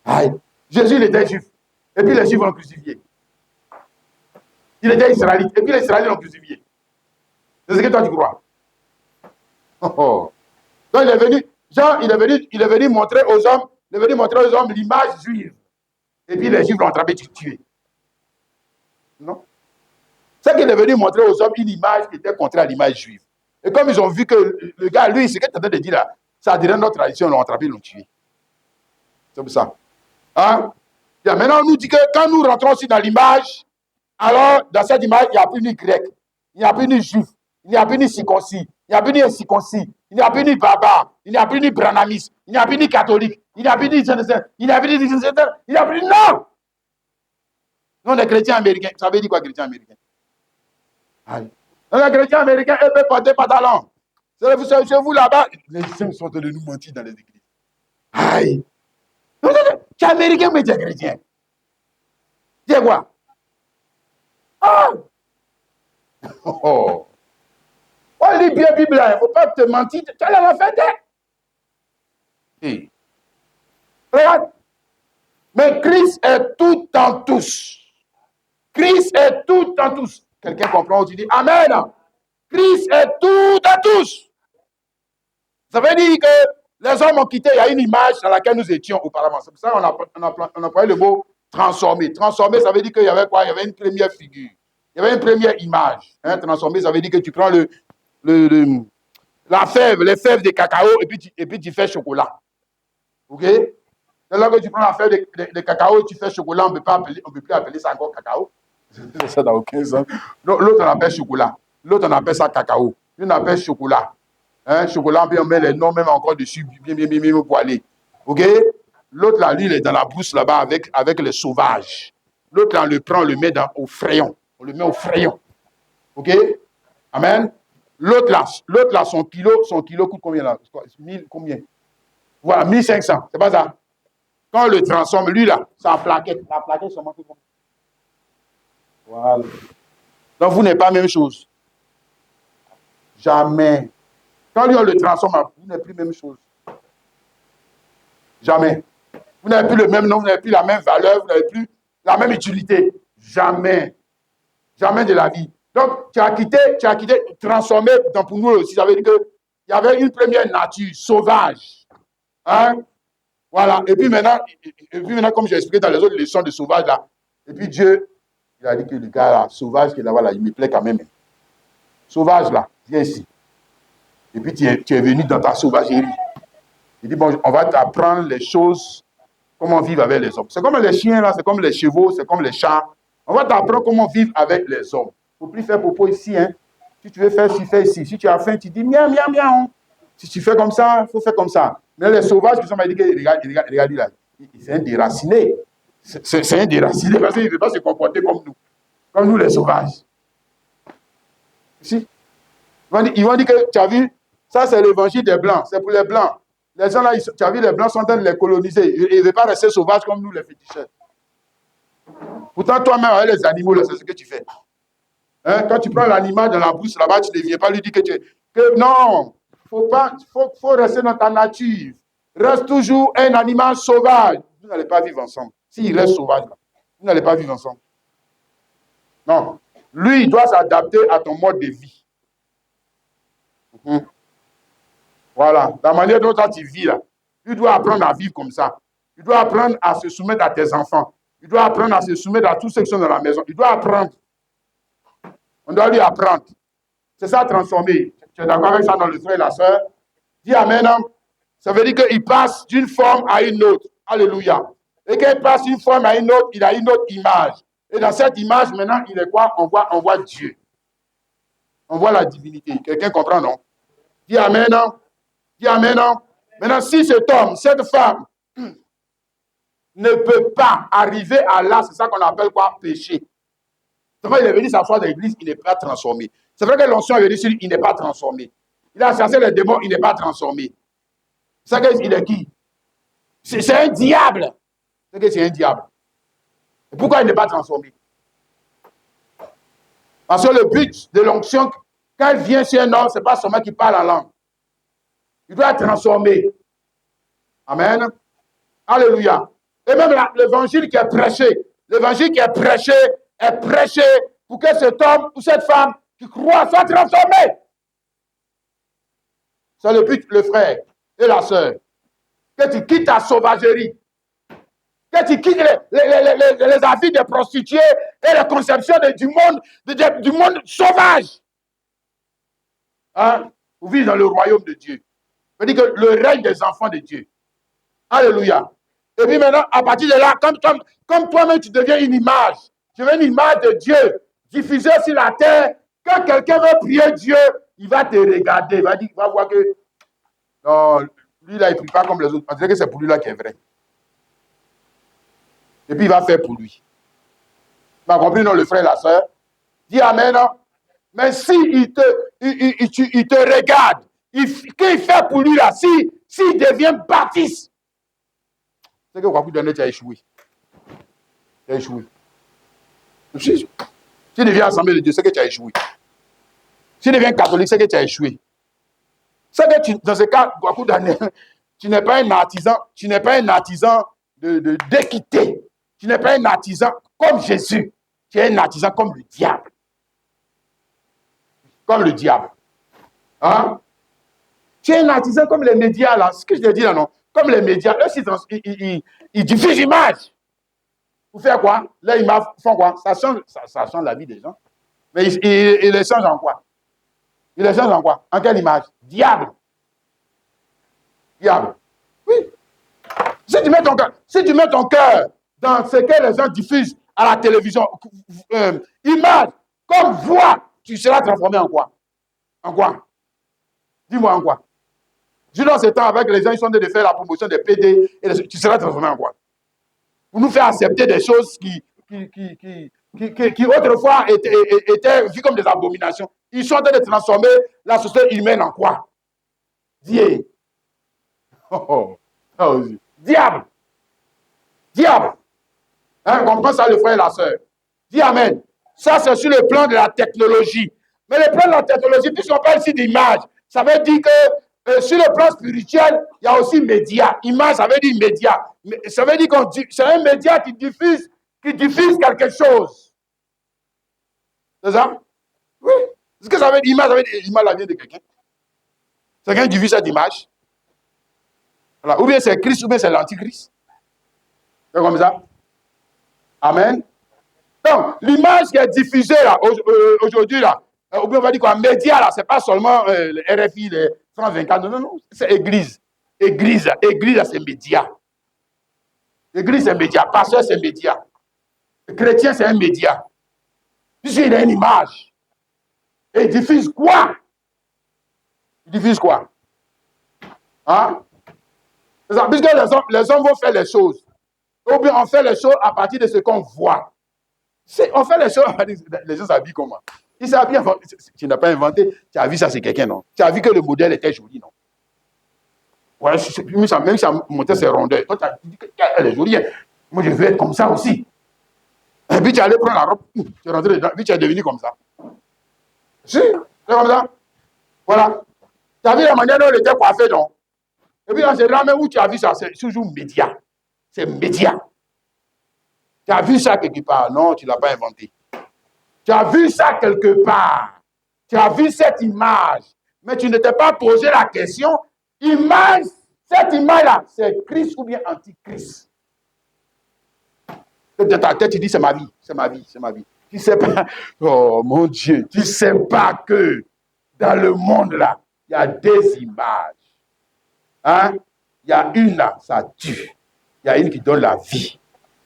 Aïe. Jésus, il était juif. Et puis, les juifs l'ont crucifié. Il était israélite. Et puis, les israélites l'ont crucifié. C'est ce que toi, tu crois. Donc, il est venu, Jean, il est venu montrer aux hommes l'image juive. Et puis, les juifs l'ont attrapé, tué. Non? C'est qu'il est venu montrer aux hommes une image qui était contraire à l'image juive. Et comme ils ont vu que le gars, lui, ce qu'il est en train de dire là, ça dirait notre tradition, ils l'ont attrapé, ils l'ont tué. C'est pour ça. Hein? Bien, maintenant, on nous dit que quand nous rentrons aussi dans l'image, alors, dans cette image, il n'y a plus ni grec, il n'y a plus ni juif, il n'y a plus ni circoncis, il n'y a plus ni incirconcis, il n'y a plus ni barbare, il n'y a plus ni branamiste, il n'y a plus ni catholique, il n'y a plus ni... Il n'y a plus ni... Il n'y a plus... Non! Nous, les chrétiens américains, ça veut dire quoi, chrétiens américains? Les chrétiens américains, eux, peuvent porter pantalon. Chez vous, là-bas, les gens sont en train de nous mentir dans les églises. Aïe! Tu es américain, mais tu es chrétien. Tu es quoi? Oh! On lit bien la Bible, il ne faut pas te mentir. Tu as la fête. Regarde. Mais Christ est tout en tous. Christ est tout en tous. Quelqu'un comprend où tu dis Amen. Christ est tout en tous. Ça veut dire que les hommes ont quitté, il y a une image dans laquelle nous étions auparavant. C'est pour ça qu'on a employé le mot transformé. Transformé, ça veut dire qu'il y avait quoi? Il y avait une première figure. Il y avait une première image. Hein? Transformé, ça veut dire que tu prends la fève, les fèves de cacao et puis tu fais chocolat. OK? C'est là que tu prends la fève de cacao et tu fais chocolat, on ne peut plus appeler ça encore cacao. Ça n'a aucun sens. L'autre, on appelle chocolat. L'autre, on appelle ça cacao. Lui, on appelle chocolat. Hein? Chocolat, puis on met les noms même encore dessus, bien poilés. OK? L'autre, là, lui, il est dans la brousse là-bas avec les sauvages. L'autre, là, on le prend, on le met au crayon. On le met au crayon. OK? Amen? L'autre là, son kilo coûte combien là? 1000, combien? Voilà, 1500. C'est pas ça? Quand on le transforme, lui là, c'est en plaquette. La plaquette seulement coûte combien? Voilà. Donc vous n'êtes pas la même chose. Jamais. Quand lui on le transforme, vous n'êtes plus la même chose. Jamais. Vous n'avez plus le même nom, vous n'avez plus la même valeur, vous n'avez plus la même utilité. Jamais. Jamais de la vie. Donc, tu as quitté, transformé pour nous aussi. Ça veut dire qu'il y avait une première nature sauvage. Hein? Voilà. Et puis maintenant, comme j'ai expliqué dans les autres leçons de sauvage, là, Et puis Dieu, il a dit que le gars là, sauvage qui est là-bas, là, il me plaît quand même. Sauvage là, viens ici. Et puis tu es venu dans ta sauvagerie. Il dit, bon, on va t'apprendre les choses, comment vivre avec les hommes. C'est comme les chiens là, c'est comme les chevaux, c'est comme les chats. On va t'apprendre comment vivre avec les hommes. Il ne faut plus faire popo ici. Hein. Si tu veux faire, tu fais ici. Si tu as faim, tu dis miam, miam, miam. Si tu fais comme ça, il faut faire comme ça. Mais les sauvages qui sont dit que regarde, là, c'est un déraciné. C'est un déraciné parce qu'il ne veut pas se comporter comme nous les sauvages. Si? Ils vont dire que, tu as vu, ça c'est l'évangile des Blancs, c'est pour les Blancs. Les gens là, tu as vu, les Blancs sont en train de les coloniser. Ils ne veulent pas rester sauvages comme nous les féticheurs. Pourtant, toi-même, avec les animaux, là, c'est ce que tu fais. Hein? Quand tu prends l'animal dans la bouche là-bas, tu ne viens pas lui dire que non, faut rester dans ta nature. Reste toujours un animal sauvage. Vous n'allez pas vivre ensemble. S'il reste sauvage, là, vous n'allez pas vivre ensemble. Non. Lui, il doit s'adapter à ton mode de vie. Voilà. La manière dont tu vis, là. Tu dois apprendre à vivre comme ça. Tu dois apprendre à se soumettre à tes enfants. Tu dois apprendre à se soumettre à tous ceux qui sont dans la maison. Il doit apprendre. On doit lui apprendre. C'est ça, transformer. Tu es d'accord avec ça dans le frère et la soeur? Dis Amen. Ça veut dire qu'il passe d'une forme à une autre. Alléluia. Et quand il passe d'une forme à une autre, il a une autre image. Et dans cette image, maintenant, il est quoi? On voit Dieu. On voit la divinité. Quelqu'un comprend, non? Dis Amen. Dis Amen. Maintenant, si cet homme, cette femme, ne peut pas arriver à là, c'est ça qu'on appelle quoi? Péché. C'est vrai, il est venu s'asseoir dans l'église, il n'est pas transformé. C'est vrai que l'onction est venue sur lui, il n'est pas transformé. Il a chassé les démons, il n'est pas transformé. C'est ça qu'il est qui? C'est un diable. C'est que c'est un diable. Et pourquoi il n'est pas transformé? Parce que le but de l'onction, quand elle vient sur un homme, ce n'est pas seulement qu'il parle en langue. Il doit être transformé. Amen. Alléluia. Et même l'évangile qui est prêché pour que cet homme ou cette femme qui croit soit transformé. C'est le but, le frère et la sœur. Que tu quittes ta sauvagerie. Que tu quittes les avis des prostituées et les conceptions du monde sauvage. Hein? Vous vivez dans le royaume de Dieu. Ça veut dire que le règne des enfants de Dieu. Alléluia. Et puis maintenant, à partir de là, comme toi-même, tu deviens une image. Tu deviens une image de Dieu diffusée sur la terre. Quand quelqu'un veut prier Dieu, il va te regarder. Il va voir que non, lui là, il ne prie pas comme les autres. On dirait que c'est pour lui là qui est vrai. Et puis il va faire pour lui. Tu as compris, non, le frère et la soeur? Dis Amen. Non? Mais si il te regarde, qu'il fait pour lui là, s'il devient baptiste, c'est que Kwaku Dane, tu as échoué. Tu as échoué. Si tu deviens assemblée de Dieu, c'est que tu as échoué. Si tu deviens catholique, c'est que tu as échoué. C'est que dans ce cas, Kwaku Dane, tu n'es pas un artisan, d'équité. Tu n'es pas un artisan comme Jésus. Tu es un artisan comme le diable. Comme le diable. Hein? Tu es un artisan comme les médias, là. Ce que je te dis là, non? Comme les médias, eux, ils diffusent l'image. Pour faire quoi? Là, ils font quoi? Ça change la vie des gens. Mais ils les changent en quoi? Ils les changent en quoi? En quelle image? Diable. Diable. Oui. Si tu mets ton cœur dans ce que les gens diffusent à la télévision, image, comme voix, tu seras transformé en quoi? En quoi? Dis-moi en quoi? Dis dans ce temps, avec les gens, ils sont en train de faire la promotion des PD, et tu seras transformé en quoi? Pour nous faire accepter des choses qui autrefois étaient vues comme des abominations. Ils sont en train de transformer la société humaine en quoi? Dieu. Diable. Diable. Hein, comprends ça, le frère et la soeur. Dis Amen. Ça, c'est sur le plan de la technologie. Mais le plan de la technologie, puisqu'on parle ici d'image, ça veut dire que sur le plan spirituel, il y a aussi média. Image, ça veut dire média. Ça veut dire que c'est un média qui diffuse quelque chose. C'est ça? Oui. Ce que ça veut dire, image, ça veut dire image, la vie de quelqu'un. C'est quelqu'un qui diffuse cette image. Voilà. Ou bien c'est Christ, ou bien c'est l'antichrist. C'est comme ça. Amen. Donc, l'image qui est diffusée là, aujourd'hui, là, ou bien on va dire quoi, média, là, c'est pas seulement le RFI, les 124, non, non, non, c'est Église. Église, là, c'est média. Église, c'est média. Pasteur, c'est média. Chrétien, c'est un média. Puisqu'il a une image. Et il diffuse quoi? Il diffuse quoi? Hein? Puisque les hommes vont faire les choses. Ou bien on fait les choses à partir de ce qu'on voit. On fait les choses à partir de... Les gens s'habillent comment? Ils s'habillent. Tu n'as pas inventé. Tu as vu ça, c'est quelqu'un, non? Tu as vu que le modèle était joli, non? Ouais, même si ça montait ses rondeurs. Toi, tu as dit qu'elle est jolie. Moi, je veux être comme ça aussi. Et puis tu es allé prendre la robe. Tu es rentré dedans. Puis tu es devenu comme ça. Si, c'est comme ça. Voilà. Tu as vu la manière dont il était coiffé, non? Et puis dans ce drame où tu as vu ça, c'est toujours média. C'est média. Tu as vu ça quelque part? Non, tu ne l'as pas inventé. Tu as vu ça quelque part. Tu as vu cette image. Mais tu ne t'es pas posé la question. Image, cette image-là, c'est Christ ou bien Antichrist? De ta tête, tu dis c'est ma vie, c'est ma vie, c'est ma vie. Tu ne sais pas, oh mon Dieu, tu ne sais pas que dans le monde là, il y a des images. Hein? Il y a une là, ça tue. Il y a une qui donne la vie.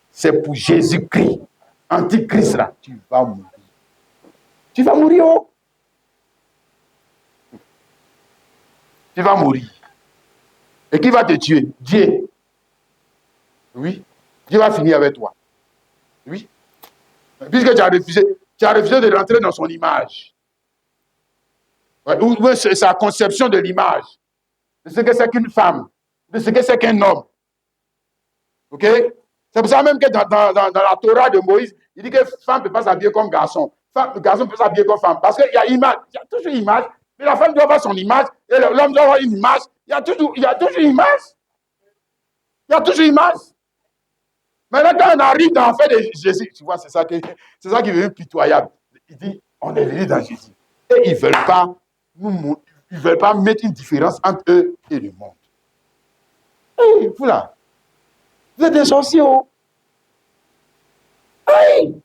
C'est pour Jésus-Christ. Antichrist là, tu vas mourir. Tu vas mourir, oh. Tu vas mourir. Et qui va te tuer? Dieu. Oui. Dieu va finir avec toi. Oui. Puisque tu as refusé de rentrer dans son image. Ouais, ou sa conception de l'image. De ce que c'est qu'une femme. De ce que c'est qu'un homme. Ok? C'est pour ça même que dans la Torah de Moïse, il dit que femme ne peut pas s'habiller comme garçon. Garçon peut s'habiller comme femme. Parce qu'il y a image. Il y a toujours une image. Mais la femme doit avoir son image. Et l'homme doit avoir une image. Il y a toujours une image. Il y a toujours une image. Maintenant, quand on arrive dans le fait de Jésus, tu vois, c'est ça qui est pitoyable. Il dit, on est venu dans Jésus. Et ils ne veulent pas mettre une différence entre eux et le monde. Hey, vous là, vous êtes des sorciers, oh. Hey,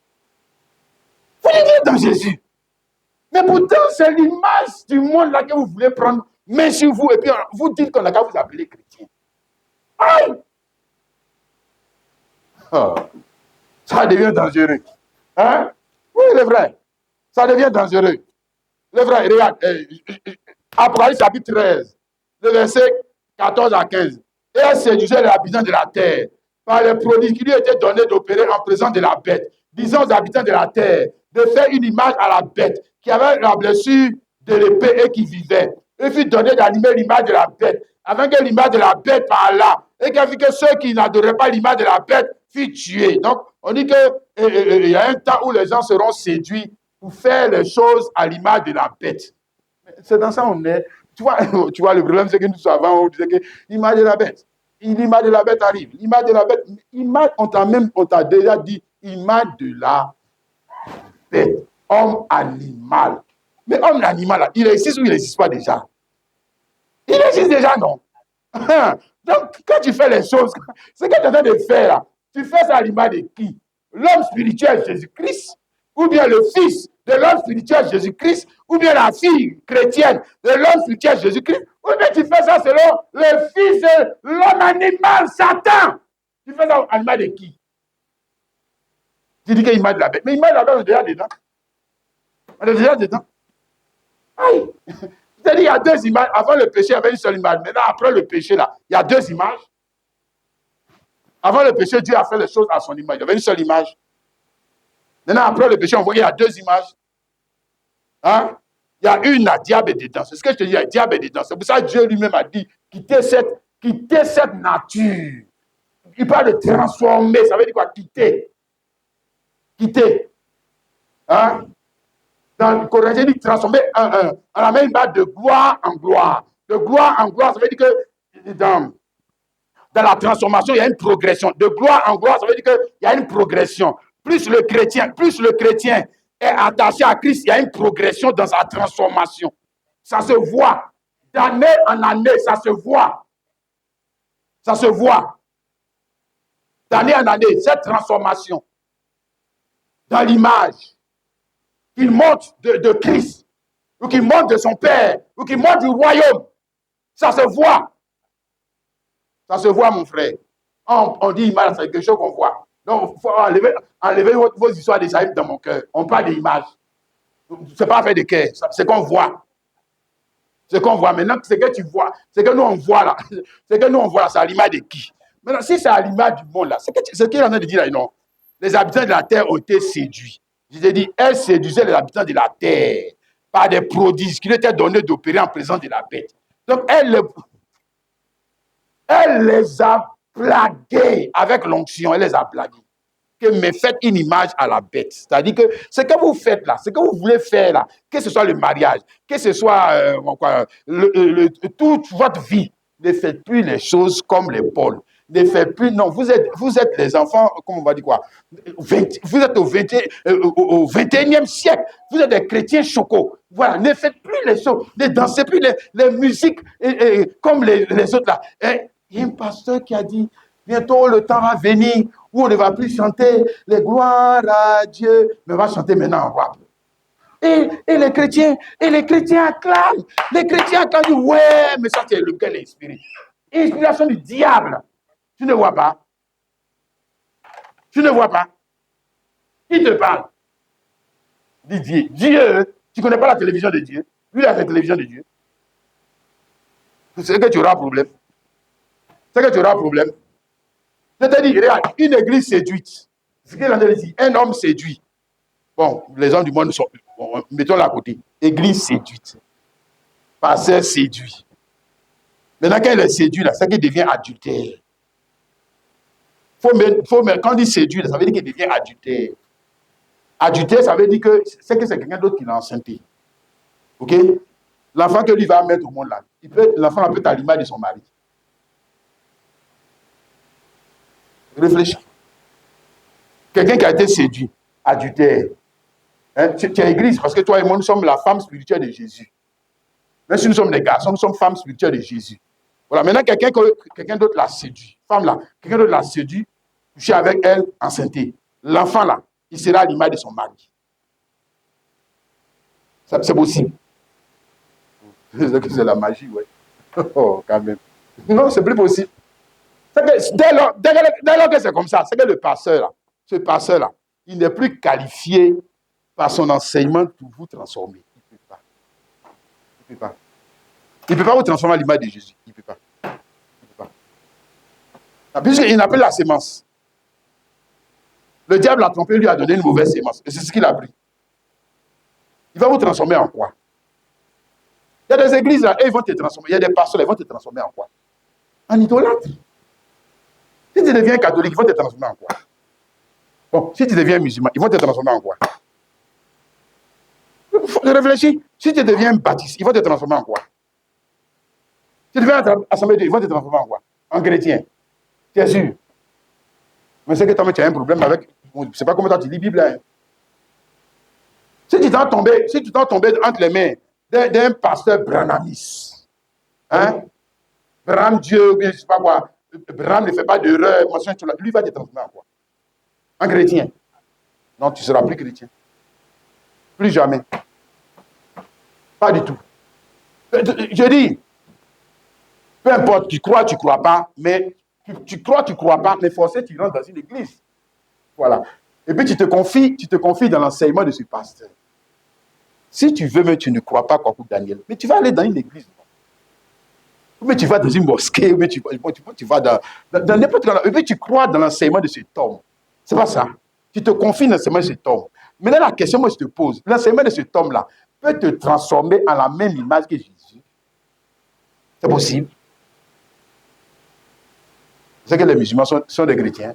vous êtes dans Jésus. Mais pourtant, c'est l'image du monde là que vous voulez prendre, mais sur vous, et puis vous dites qu'on a qu'à vous appeler chrétien. Aïe! Oh, ça devient dangereux. Hein? Oui, c'est vrai. Ça devient dangereux. Le vrai, regarde, Apocalypse chapitre 13, le verset 14 à 15. Et elle séduisait les habitants de la terre par les prodiges qui lui étaient donnés d'opérer en présence de la bête, disant aux habitants de la terre de faire une image à la bête qui avait la blessure de l'épée et qui vivait. Il fut donné d'animer l'image de la bête, afin que l'image de la bête parlât, et qu'il fit que ceux qui n'adoraient pas l'image de la bête furent tués. Donc, on dit qu'il y a un temps où les gens seront séduits pour faire les choses à l'image de la bête. C'est dans ça on est. Tu vois le problème, c'est que nous savons, on disait que l'image de la bête. L'image de la bête arrive. L'image de la bête, on t'a déjà dit, image de la bête. Homme animal. Mais homme animal, là, il existe ou il n'existe pas déjà? Il existe déjà, non? Donc, quand tu fais les choses, ce que tu es en train de faire là, tu fais ça à l'image de qui? L'homme spirituel Jésus-Christ, ou bien le fils de l'homme spirituel Jésus-Christ, ou bien la fille chrétienne de l'homme spirituel Jésus-Christ, ou bien tu fais ça selon le fils de l'homme animal, Satan. Tu fais ça à l'image de qui? Tu dis qu'il y a l'image de la bête. Mais l'image de la bête, on est déjà dedans. On est déjà dedans. Aïe! C'est-à-dire, il y a deux images. Avant le péché, il y avait une seule image. Maintenant, après le péché, là, il y a deux images. Avant le péché, Dieu a fait les choses à son image. Il y avait une seule image. Maintenant, après le péché, on voit qu'il y a deux images. Hein? Il y a une, la diable est dedans. C'est ce que je te dis, le diable est dedans. C'est pour ça que Dieu lui-même a dit, quittez cette nature. Il parle de transformer. Ça veut dire quoi? Quitter. Quitter. Hein? Dans le Corinthien, il dit transformer en la même base de gloire en gloire. De gloire en gloire, ça veut dire que dans la transformation, il y a une progression. De gloire en gloire, ça veut dire qu'il y a une progression. Plus le chrétien est attaché à Christ, il y a une progression dans sa transformation. Ça se voit. D'année en année, ça se voit. Ça se voit. D'année en année, cette transformation. dans l'image, qu'il monte de Christ, ou qu'il monte de son Père, ou qu'il monte du royaume. Ça se voit. Ça se voit, mon frère. On dit image, c'est quelque chose qu'on voit. Donc, il faut enlever vos histoires des dans mon cœur. On parle d'image. Ce n'est pas fait de cœur, c'est qu'on voit. Ce qu'on voit maintenant, c'est que tu vois, c'est que nous on voit là. C'est que nous on voit là, c'est à l'image de qui? Maintenant, si c'est à l'image du monde là, c'est ce qu'il est en train de dire là, non. Les habitants de la terre ont été séduits. Je t'ai dit, elle séduisait les habitants de la terre par des prodiges qui lui étaient donnés d'opérer en présence de la bête. Donc, elle les a blagués avec l'onction, elle les a blagués. Mais faites une image à la bête. C'est-à-dire que ce que vous faites là, ce que vous voulez faire là, que ce soit le mariage, que ce soit toute votre vie, ne faites plus les choses comme les Paul. Ne faites plus, non, vous êtes les enfants, comment on va dire quoi, vous êtes au 21e siècle, vous êtes des chrétiens chocos. Voilà, ne faites plus les choses, ne dansez plus les musiques comme les autres là. Il y a un pasteur qui a dit, bientôt le temps va venir où on ne va plus chanter les gloires à Dieu, mais on va chanter maintenant en rap. Et les chrétiens acclament. Les chrétiens acclament, ouais, mais ça c'est lequel est inspiré. Inspiration du diable. Tu ne vois pas? Tu ne vois pas? Qui te parle? Didier. Dieu, tu ne connais pas la télévision de Dieu? Lui, il a la télévision de Dieu. C'est que tu auras un problème. C'est que tu auras un problème. Je te dis, regarde, une église séduite. Ce qu'il a dit, un homme séduit. Bon, les hommes du monde sont, mettons-le à côté. Église séduite. Pasteur séduit. Maintenant, quand il est séduit, là, c'est qu'il devient adultère. Quand on dit séduit, ça veut dire qu'il devient adultère. Adultère, ça veut dire que c'est quelqu'un d'autre qui l'a enceinté. OK? L'enfant que lui va mettre au monde là, l'enfant peut être à l'image de son mari. Réfléchis. Quelqu'un qui a été séduit, adultère. Hein, tu es église, parce que toi et moi, nous sommes la femme spirituelle de Jésus. Même si nous sommes des garçons, nous sommes femmes spirituelles de Jésus. Voilà, maintenant, quelqu'un d'autre l'a séduit. Femme là, quelqu'un d'autre l'a séduit, couché avec elle, enceinté. L'enfant là, il sera à l'image de son mari. C'est possible. C'est la magie, oui. Oh, quand même. Non, c'est plus possible. Dès lors que c'est comme ça, c'est que le pasteur là, ce pasteur-là, il n'est plus qualifié par son enseignement pour vous transformer. Il ne peut pas. Il ne peut pas. Il ne peut pas vous transformer à l'image de Jésus. Il ne peut pas. Il ne peut pas. Puisqu'il appelle la sémence. Le diable l'a trompé, lui a donné une mauvaise sémence. Et c'est ce qu'il a pris. Il va vous transformer en quoi? Il y a des églises là, et ils vont te transformer. Il y a des pasteurs, ils vont te transformer en quoi? En idolâtre. Si tu deviens catholique, ils vont te transformer en quoi? Bon, si tu deviens musulman, ils vont te transformer en quoi? Réfléchis. Si tu deviens baptiste, ils vont te transformer en quoi? Si tu deviens assemblée de Dieu, ils vont te transformer en quoi? En chrétien. Tu es sûr? Mais c'est que toi, tu as un problème avec. Je ne sais pas comment tu lis la Bible. Hein. Si tu t'en tombé entre les mains d'un pasteur Branhamis, hein? Branham Dieu, je ne sais pas quoi. Branham ne fait pas d'erreur. Lui va te transformer en quoi? En chrétien. Non, tu ne seras plus chrétien. Plus jamais. Pas du tout. Je dis, peu importe, tu crois, tu ne crois pas, mais tu crois pas, mais forcé, tu rentres dans une église. Voilà. Et puis tu te confies dans l'enseignement de ce pasteur. Si tu veux, mais tu ne crois pas, Kwaku Daniel, mais tu vas aller dans une église. Mais tu vas dans une mosquée, mais tu vas dans n'importe quel. Et puis tu crois dans l'enseignement de cet homme. C'est pas ça. Tu te confies dans l'enseignement de cet homme. Maintenant, la question que je te pose, l'enseignement de cet homme-là peut te transformer en la même image que Jésus. C'est possible. C'est que les musulmans sont des chrétiens.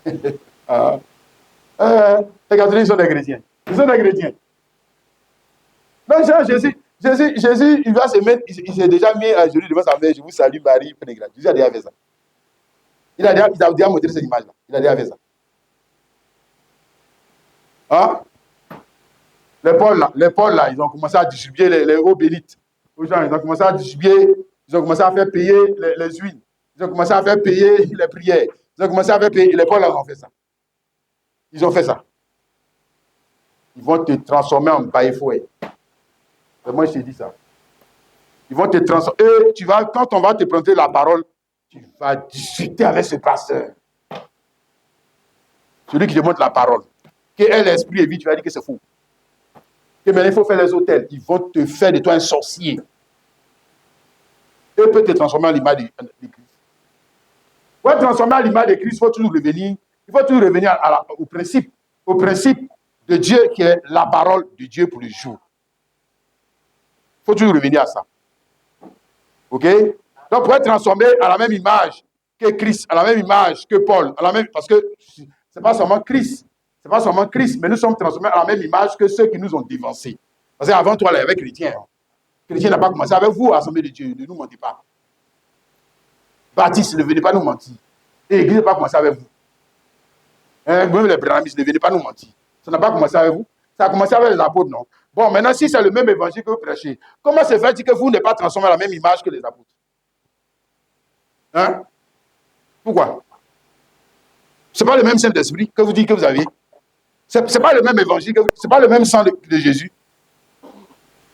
Les catholiques sont des chrétiens. Ils sont des chrétiens. Donc, Jésus, il va se mettre, il s'est déjà mis à genoux devant sa mère. Je vous salue, Marie, pleine de grâce. Jésus a déjà fait ça. Il a déjà montré cette image-là. Il a déjà fait ça. Hein? Les Paul là, ils ont commencé à distribuer les eaux bénites aux gens. Ils ont commencé à distribuer, ils ont commencé à faire payer les huiles. Ils ont commencé à faire payer les prières. Ils ont commencé à faire payer. Les Paul là ont fait ça. Ils ont fait ça. ils vont te transformer en baïfoué. Moi, je t'ai dit ça. Ils vont te transformer. Et tu vas, quand on va te présenter la parole, tu vas discuter avec ce pasteur. Celui qui te montre la parole. Que est l'esprit et vie, tu vas dire que c'est faux. Que maintenant, il faut faire les hôtels. Ils vont te faire de toi un sorcier. Eux peuvent te transformer en l'image de Christ. Pour être transformé en l'image de Christ, il faut toujours revenir au principe de Dieu qui est la parole de Dieu pour le jour. Il faut toujours revenir à ça. Ok? Donc, pour être transformé à la même image que Christ, à la même image que Paul, parce que c'est pas seulement Christ, mais nous sommes transformés à la même image que ceux qui nous ont dévancés. Parce qu'avant toi, là, avec chrétien. Chrétien n'a pas commencé avec vous, Assemblée de Dieu. Ne nous mentez pas. Baptiste, ne venez pas nous mentir. Et l'Église n'a pas commencé avec vous. Même les brahmistes, ne venez pas nous mentir. Ça n'a pas commencé avec vous. Ça a commencé avec les apôtres, non? Bon, maintenant, si c'est le même évangile que vous prêchez, comment se fait-il que vous n'êtes pas transformé à la même image que les apôtres? Hein? Pourquoi? Ce n'est pas le même Saint-Esprit que vous dites que vous avez. Ce n'est pas le même évangile, ce n'est pas le même sang de Jésus.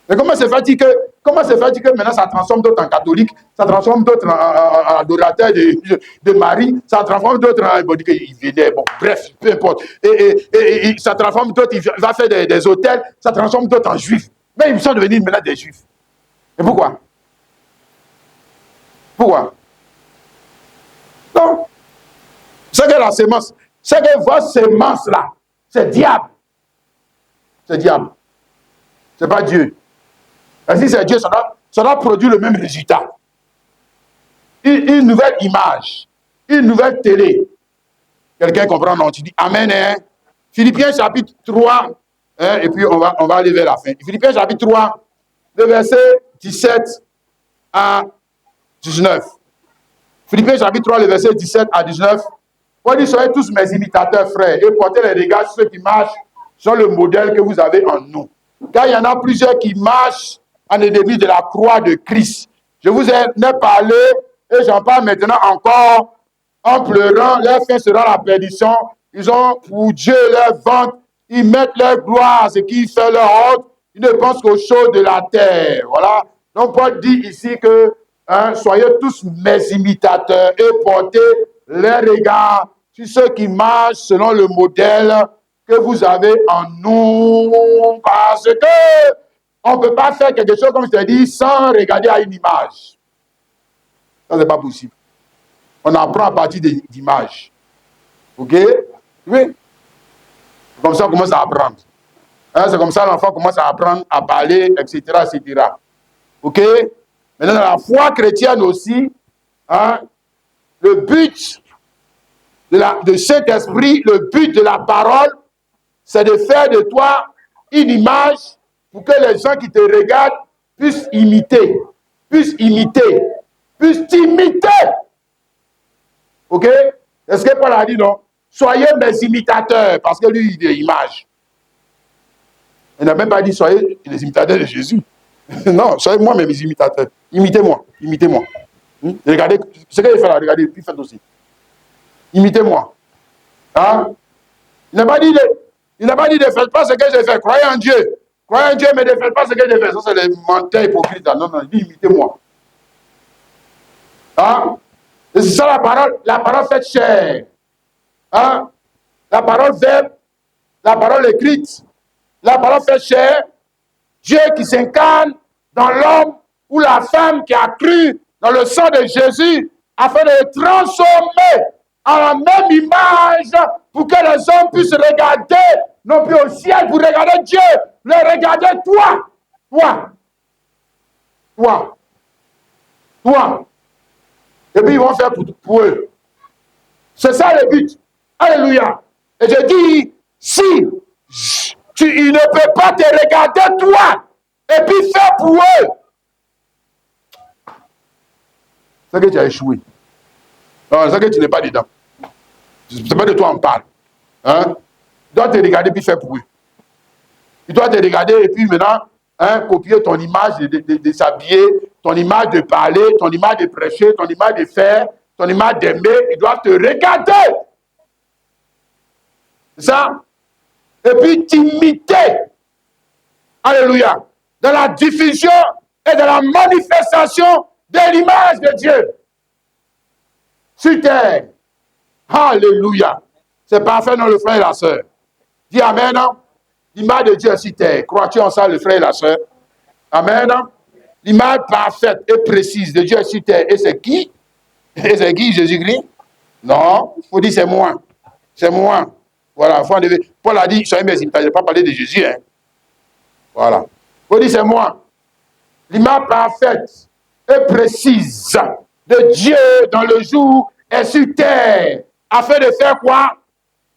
Mais comment se fait-il que maintenant ça transforme d'autres en catholiques, ça transforme d'autres en adorateurs de Marie, ça transforme d'autres en... Bon, il venait, bon, bref, peu importe. Et ça transforme d'autres, il va faire des hôtels, ça transforme d'autres en juifs. Mais ils sont devenus maintenant des juifs. Et pourquoi? Pourquoi? Non. C'est que la sémence, c'est que votre sémence là, c'est diable. C'est diable. C'est pas Dieu. Et si c'est Dieu, ça doit produire le même résultat. Une nouvelle image, une nouvelle télé. Quelqu'un comprend, non? Tu dis Amen. Hein? Philippiens chapitre 3, hein, et puis on va aller vers la fin. Philippiens chapitre 3, le verset 17 à 19. Philippiens chapitre 3, le verset 17 à 19. On dit, soyez tous mes imitateurs, frères, et portez les regards sur ceux qui marchent sur le modèle que vous avez en nous. Car il y en a plusieurs qui marchent en ennemi de la croix de Christ. Je vous ai parlé, et j'en parle maintenant encore, en pleurant, leur fin sera la perdition. Ils ont pour Dieu leur ventre, ils mettent leur gloire à ce qui fait leur honte, ils ne pensent qu'aux choses de la terre. Voilà. Donc Paul dit ici que soyez tous mes imitateurs et portez les regards sur ceux qui marchent selon le modèle que vous avez en nous, parce que on ne peut pas faire quelque chose, comme je t'ai dit, sans regarder à une image. Ça, c'est pas possible. On apprend à partir d'images. Ok? Oui. Comme ça, on commence à apprendre. Hein, c'est comme ça l'enfant commence à apprendre à parler, etc., etc. Ok? Maintenant, dans la foi chrétienne aussi, hein, le but de cet esprit, le but de la parole, c'est de faire de toi une image pour que les gens qui te regardent puissent imiter, puissent t'imiter. Ok? Est-ce que Paul a dit non? Soyez mes imitateurs, parce que lui, il est image. Il n'a même pas dit soyez les imitateurs de Jésus. Non, soyez moi mes imitateurs. Imitez-moi, imitez-moi. Regardez ce qu'il fait là, regardez, puis faites aussi. Imitez-moi. Hein? Il n'a pas dit de faites pas ce que j'ai fait. Croyez en Dieu. Croyez en Dieu, mais ne faites pas ce que j'ai fait. Ça, c'est les menteurs hypocrites. Non, non, il dit imitez-moi. Hein? Et c'est ça la parole faite chair. Hein? La parole verbe, la parole écrite, la parole faite chair. Dieu qui s'incarne dans l'homme ou la femme qui a cru dans le sang de Jésus afin de le transformer en la même image pour que les hommes puissent regarder, non plus au ciel pour regarder Dieu, mais regarder toi. Et puis ils vont faire pour eux. C'est ça le but. Alléluia. Et je dis, si il ne peut pas te regarder toi et puis faire pour eux, c'est que tu as échoué. Non, c'est que tu n'es pas dedans. C'est pas de toi on parle. Hein? Tu dois te regarder puis faire pour eux. Tu dois te regarder et puis maintenant copier ton image de s'habiller, ton image de parler, ton image de prêcher, ton image de faire, ton image d'aimer. Ils doivent te regarder. C'est ça? et puis t'imiter. Alléluia. Dans la diffusion et dans la manifestation de l'image de Dieu. Sur terre. Alléluia. C'est parfait, non, le frère et la sœur. Dis Amen. L'image de Dieu est sur terre. Crois-tu en ça, le frère et la sœur? Amen. L'image parfaite et précise de Dieu est sur terre. Et c'est qui? Et c'est qui, Jésus-Christ? Non, il faut dire c'est moi. C'est moi. Voilà. Paul a dit, soyez mes imitateurs. Je n'ai pas parlé de Jésus. Hein. Voilà. Il faut dire c'est moi. L'image parfaite et précise de Dieu dans le jour est sur terre. Afin de faire quoi?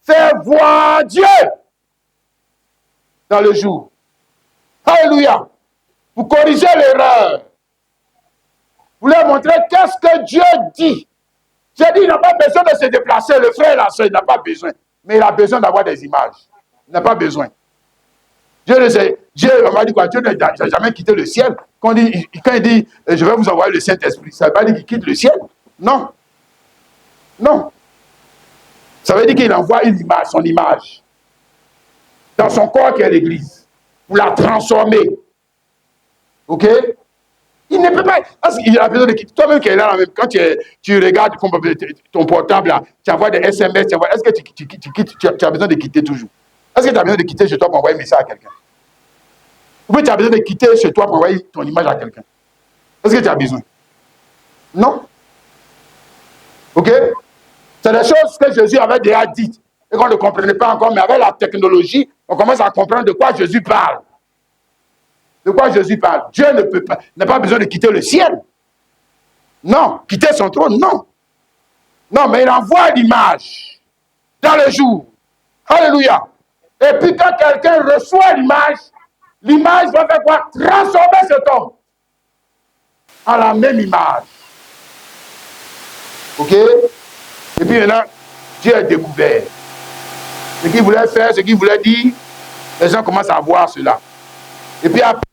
Faire voir Dieu dans le jour. Alléluia. Vous corrigez l'erreur. Vous leur montrez qu'est-ce que Dieu dit. J'ai dit, il n'a pas besoin de se déplacer. Le frère et la soeur, il n'a pas besoin. Mais il a besoin d'avoir des images. Il n'a pas besoin. Dieu m'a dit quoi? Dieu n'a jamais quitté le ciel. Quand il dit, je vais vous envoyer le Saint-Esprit, ça ne veut pas dire qu'il quitte le ciel. Non. Non. Ça veut dire qu'il envoie une image, son image, dans son corps qui est l'Église, pour la transformer. Ok? Il ne peut pas. Parce qu'il a besoin de quitter. Toi-même qui es là, quand tu regardes ton portable, là, tu envoies des SMS, est-ce que tu as besoin de quitter toujours? Est-ce que tu as besoin de quitter chez toi pour envoyer un message à quelqu'un? Ou bien tu as besoin de quitter chez toi pour envoyer ton image à quelqu'un? Est-ce que tu as besoin? Non. Ok? C'est des choses que Jésus avait déjà dites et qu'on ne comprenait pas encore, mais avec la technologie, on commence à comprendre de quoi Jésus parle. De quoi Jésus parle? Dieu n'a pas besoin de quitter le ciel. Non. Quitter son trône, non. Non, mais il envoie l'image dans le jour. Alléluia. Et puis quand quelqu'un reçoit l'image va faire quoi? Transformer cet homme en la même image. Ok? Et puis maintenant, Dieu est découvert. Ce qu'il voulait faire, ce qu'il voulait dire, les gens commencent à voir cela. Et puis après,